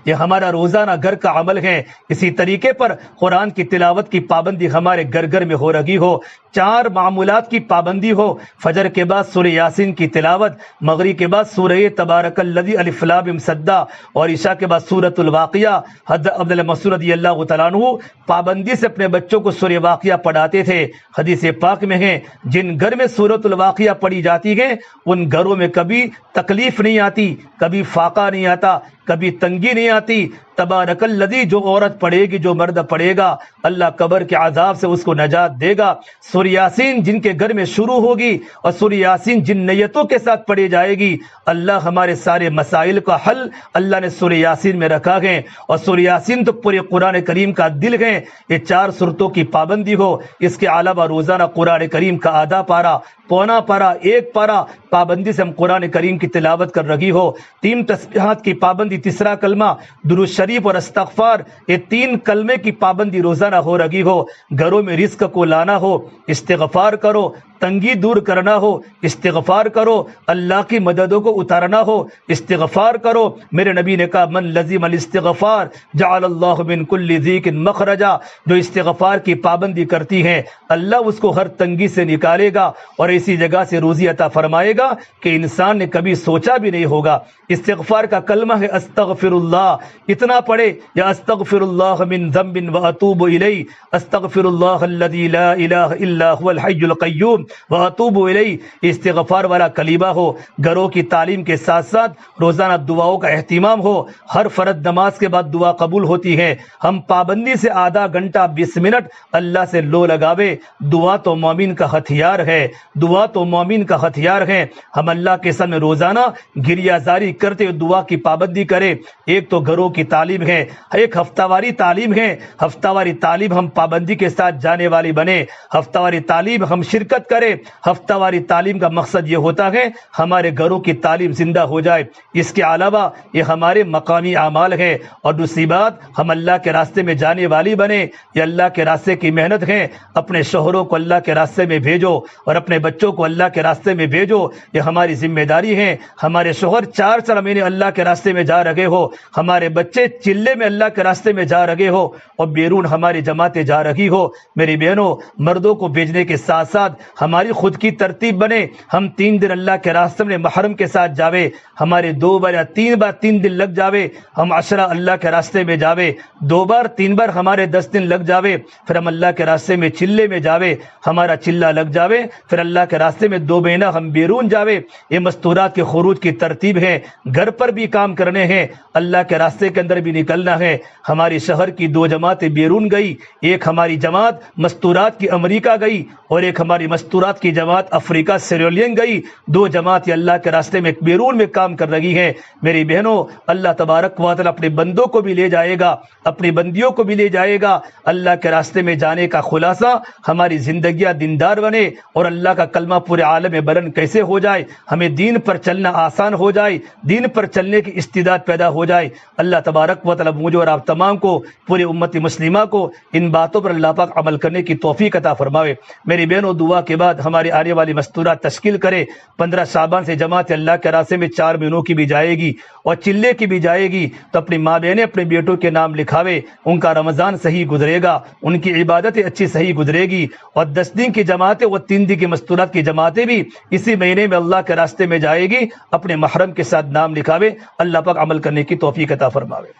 یہ ہمارا روزانہ گھر کا عمل ہے. اسی طریقے پر قرآن کی تلاوت کی پابندی ہمارے گھر گھر میں ہو رہی ہو. 4 معمولات کی پابندی ہو. فجر کے بعد سورہ یاسین کی تلاوت, مغرب کے بعد سورہ تبارک الذی الف لام میم سجدہ, اور عشاء کے بعد سورۃ الواقعہ. حضرت عبداللہ مسعود رضی اللہ تعالیٰ عنہ پابندی سے اپنے بچوں کو سورہ واقعہ پڑھاتے تھے. حدیث پاک میں ہے جن گھر میں سورۃ الواقعہ پڑھی جاتی ہے ان گھروں میں کبھی تکلیف نہیں آتی, کبھی فاقہ نہیں آتا, کبھی تنگی نہیں آتی. تبارک الذی جو عورت پڑھے گی جو مرد پڑھے گا اللہ قبر کے عذاب سے اس کو نجات دے گا۔ سورہ یاسین جن کے گھر میں شروع ہوگی اور سورہ یاسین جن نیتوں کے ساتھ پڑھی جائے گی اللہ ہمارے سارے مسائل کا حل اللہ نے سورہ یاسین میں رکھا ہے۔ اور سورہ یاسین تو پورے قرآن کریم کا دل ہے۔ یہ 4 سورتوں کی پابندی ہو، اس کے علاوہ روزانہ قرآن کریم کا آدھا پارہ، پونا پارہ، 1 پارہ پابندی سے ہم قرآن کریم کی تلاوت کر رہی ہو، 3 تسبیحات کی پابندی، تیسرا کلمہ درود شریف اور استغفار، یہ 3 کلمے کی پابندی روزانہ ہو رہی ہو۔ گھروں میں رزق کو لانا ہو استغفار کرو، تنگی دور کرنا ہو استغفار کرو، اللہ کی مددوں کو اتارنا ہو استغفار کرو۔ میرے نبی نے کہا من لزم الاستغفار جعل اللہ من کل ضیق مخرجا، جو استغفار کی پابندی کرتی ہے اللہ اس کو ہر تنگی سے نکالے گا اور ایسی جگہ سے روزی عطا فرمائے گا کہ انسان نے کبھی سوچا بھی نہیں ہوگا۔ استغفار کا کلمہ ہے استغفر اللہ، اتنا پڑھے یا استغفر اللہ من ذنب واتوب الیہ، استغفر اللہ الذی لا الہ الا هو الحی القیوم واتوب الیہ، استغفار والا کلمہ ہو۔ گھروں کی تعلیم کے ساتھ ساتھ روزانہ دعاؤں کا اہتمام ہو، ہر فرض نماز کے بعد دعا قبول ہوتی ہے، ہم پابندی سے آدھا گھنٹہ 20 منٹ اللہ سے لو لگاوے۔ دعا تو مومن کا ہتھیار ہے، دعا تو مومن کا ہتھیار ہے۔ ہم اللہ کے سامنے روزانہ گریہ زاری کرتے ہوئے دعا کی پابندی کریں۔ ایک تو گھروں کی تعلیم ہے، ایک ہفتہ واری تعلیم ہے، ہفتہ واری تعلیم ہم پابندی کے ساتھ جانے والی بنے، ہفتہ واری تعلیم ہم شرکت کریں۔ ہفتہ واری تعلیم کا مقصد یہ ہوتا ہے ہمارے گھروں کی تعلیم زندہ ہو جائے۔ اس کے علاوہ یہ ہمارے مقامی اعمال ہے، اور دوسری بات ہم اللہ کے راستے میں جانے والی بنے، یہ اللہ کے راستے کی محنت ہے۔ اپنے شوہروں کو اللہ کے راستے میں بھیجو اور اپنے بچوں کو اللہ کے راستے میں بھیجو، یہ ہماری ذمہ داری ہے۔ ہمارے شوہر 4 مہینے اللہ کے راستے میں جا رہے ہو، ہمارے بچے چلے میں اللہ کے راستے میں جا رہے ہو، اور بیرون ہماری جماعتیں جا رہی ہو۔ میری بہنوں، مردوں کو بھیجنے کے ساتھ ساتھ ہماری خود کی ترتیب بنے، ہم 3 دن اللہ کے راستے میں محرم کے ساتھ جاوے، ہمارے 2 بار یا 3 بار 3 دن لگ جاوے، ہم عشرہ اللہ کے راستے میں جاوے، 2 بار 3 بار ہمارے 10 دن لگ جاوے، پھر ہم اللہ کے راستے میں چلے میں جاوے، ہمارا چلہ لگ جاوے، پھر اللہ کے راستے میں 2 مہینہ ہم بیرون جاوے۔ یہ مستورات کے خروج کی ترتیب ہے، گھر پر بھی کام کرنے ہیں، اللہ کے راستے کے اندر بھی نکلنا ہے۔ ہماری شہر کی 2 جماعتیں بیرون گئی، ایک ہماری جماعت مستورات کی امریکہ گئی اور ایک ہماری مستورات کی جماعت افریقہ سیریولین گئی۔ 2 جماعتیں اللہ کے راستے میں بیرون میں کام کر رہی ہیں۔ میری بہنوں، اللہ تبارک و تعالی اپنے بندوں کو بھی لے جائے گا، اپنی بندیوں کو بھی لے جائے گا۔ اللہ کے راستے میں جانے کا خلاصہ ہماری زندگیاں دیندار بنے اور اللہ کا کلمہ پورے عالم میں بلند کیسے ہو جائے، ہمیں دین پر چلنا آسان ہو جائے، دین پر چلنے کی استعداد پیدا ہو جائے۔ اللہ تبارک و تعالی مجھے اور آپ تمام کو، پوری امت مسلمہ کو ان باتوں پر اللہ پاک عمل کرنے کی توفیق عطا فرماوے۔ میری بہنوں، دعا کے بعد ہماری آنے والی مستورات تشکیل کرے۔ 15 شعبان سے جماعت اللہ کے راستے میں 4 مہینوں کی بھی جائے گی اور چلے کی بھی جائے گی، تو اپنی ماں بہنیں اپنے بیٹوں کے نام لکھاوے، ان کا رمضان صحیح گزرے گا، ان کی عبادتیں اچھی صحیح گزرے گی، اور 10 دن کی جماعتیں اور 3 دن کی مستورات کی جماعتیں بھی اسی مہینے میں اللہ کے راستے میں جائے گی، اپنے محرم کے ساتھ نام لکھاوے۔ اللہ پاک عمل کرنے کی توفیق عطا فرماوے۔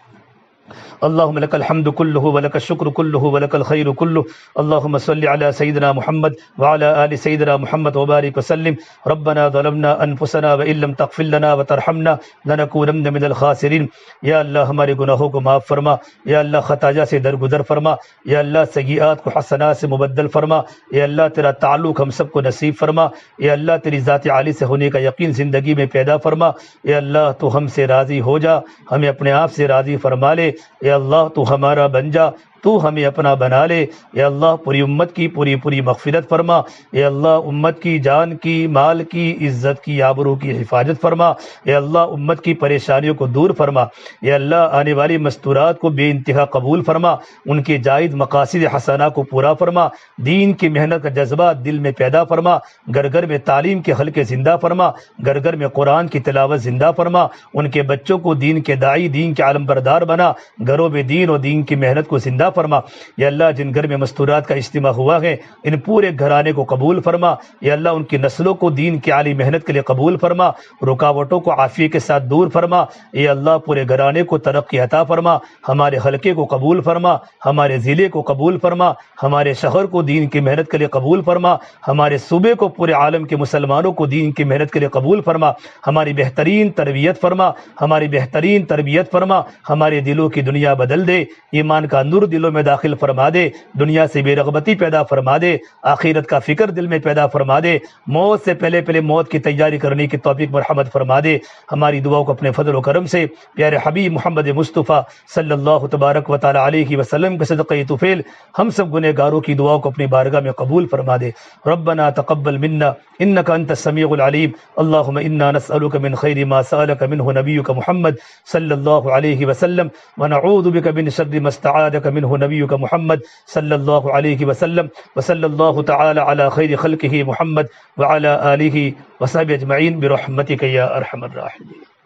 اللهم لك الحمد كله ولك الشكر كله ولك الخير كله، اللهم صل على سيدنا محمد وعلى آل سيدنا محمد وبارك وسلم۔ ربنا ظلمنا انفسنا وان لم تغفر لنا وترحمنا لنكونن من الخاسرين۔ یا اللہ ہمارے گناہوں کو معاف فرما، یا اللہ خطایا سے درگزر فرما، یا اللہ سیئات کو حسنات سے مبدل فرما، یا اللہ تیرا تعلق ہم سب کو نصیب فرما، یا اللہ تیری ذات عالی سے ہونے کا یقین زندگی میں پیدا فرما، یا اللہ تو ہم سے راضی ہو جا، ہمیں اپنے آپ سے راضی فرما لے، یا اللہ تو ہمارا بن جا، تو ہمیں اپنا بنا لے، یا اللہ پوری امت کی پوری مغفرت فرما، یا اللہ امت کی جان کی، مال کی، عزت کی، آبرو کی حفاظت فرما، یا اللہ امت کی پریشانیوں کو دور فرما، یا اللہ آنے والی مستورات کو بے انتہا قبول فرما، ان کے جائز مقاصد حسنہ کو پورا فرما، دین کی محنت کا جذبہ دل میں پیدا فرما، گھر گھر میں تعلیم کے حلقے زندہ فرما، گھر گھر میں قرآن کی تلاوت زندہ فرما، ان کے بچوں کو دین کے داعی، دین کے عالم بردار بنا، گھروں میں دین اور دین کی محنت کو زندہ عطا فرما۔ یا اللہ جن گھر میں مستورات کا اجتماع ہوا ہے ان پورے گھرانے کو قبول فرما۔ یا اللہ ان کی نسلوں کو دین کی عالی محنت کے لیے قبول فرما، رکاوٹوں کو عافیت کے ساتھ دور فرما۔ یا اللہ پورے گھرانے کو ترقی عطا فرما، ہمارے حلقے کو قبول فرما، ہمارے ضلع کو قبول فرما، ہمارے شہر کو دین کی محنت کے لیے قبول فرما، ہمارے صوبے کو پورے عالم کے مسلمانوں کو دین کی محنت کے لیے قبول فرما، ہماری بہترین تربیت فرما، ہماری بہترین تربیت فرما، ہمارے دلوں کی دنیا بدل دے، ایمان کا نور دلوں میں داخل فرما دے، دنیا سے بے رغبتی پیدا فرما دے، آخرت کا فکر دل میں پیدا فرما دے، موت سے پہلے پہلے موت کی تیاری کرنے کی توفیق مرحمت فرما دے۔ ہماری دعاؤں کو اپنے فضل و کرم سے پیارے حبیب محمد مصطفیٰ صلی اللہ تبارک و تعالی علیہ وسلم کے صدقہ طفیل ہم سب گنہگاروں کی دعاؤں کو اپنی بارگاہ میں قبول فرما دے۔ ربنا تقبل منا انك انت السميع العليم اللهم انا نسألك من خير ما سألك منه نبيك محمد صلى الله عليه وسلم ونعوذ بك من شر ما استعاذك منه نبيك محمد صلى الله عليه وسلم وصلى الله تعالى على خير خلقه محمد وعلى آله وصحبه اجمعين برحمتك يا ارحم الراحمين۔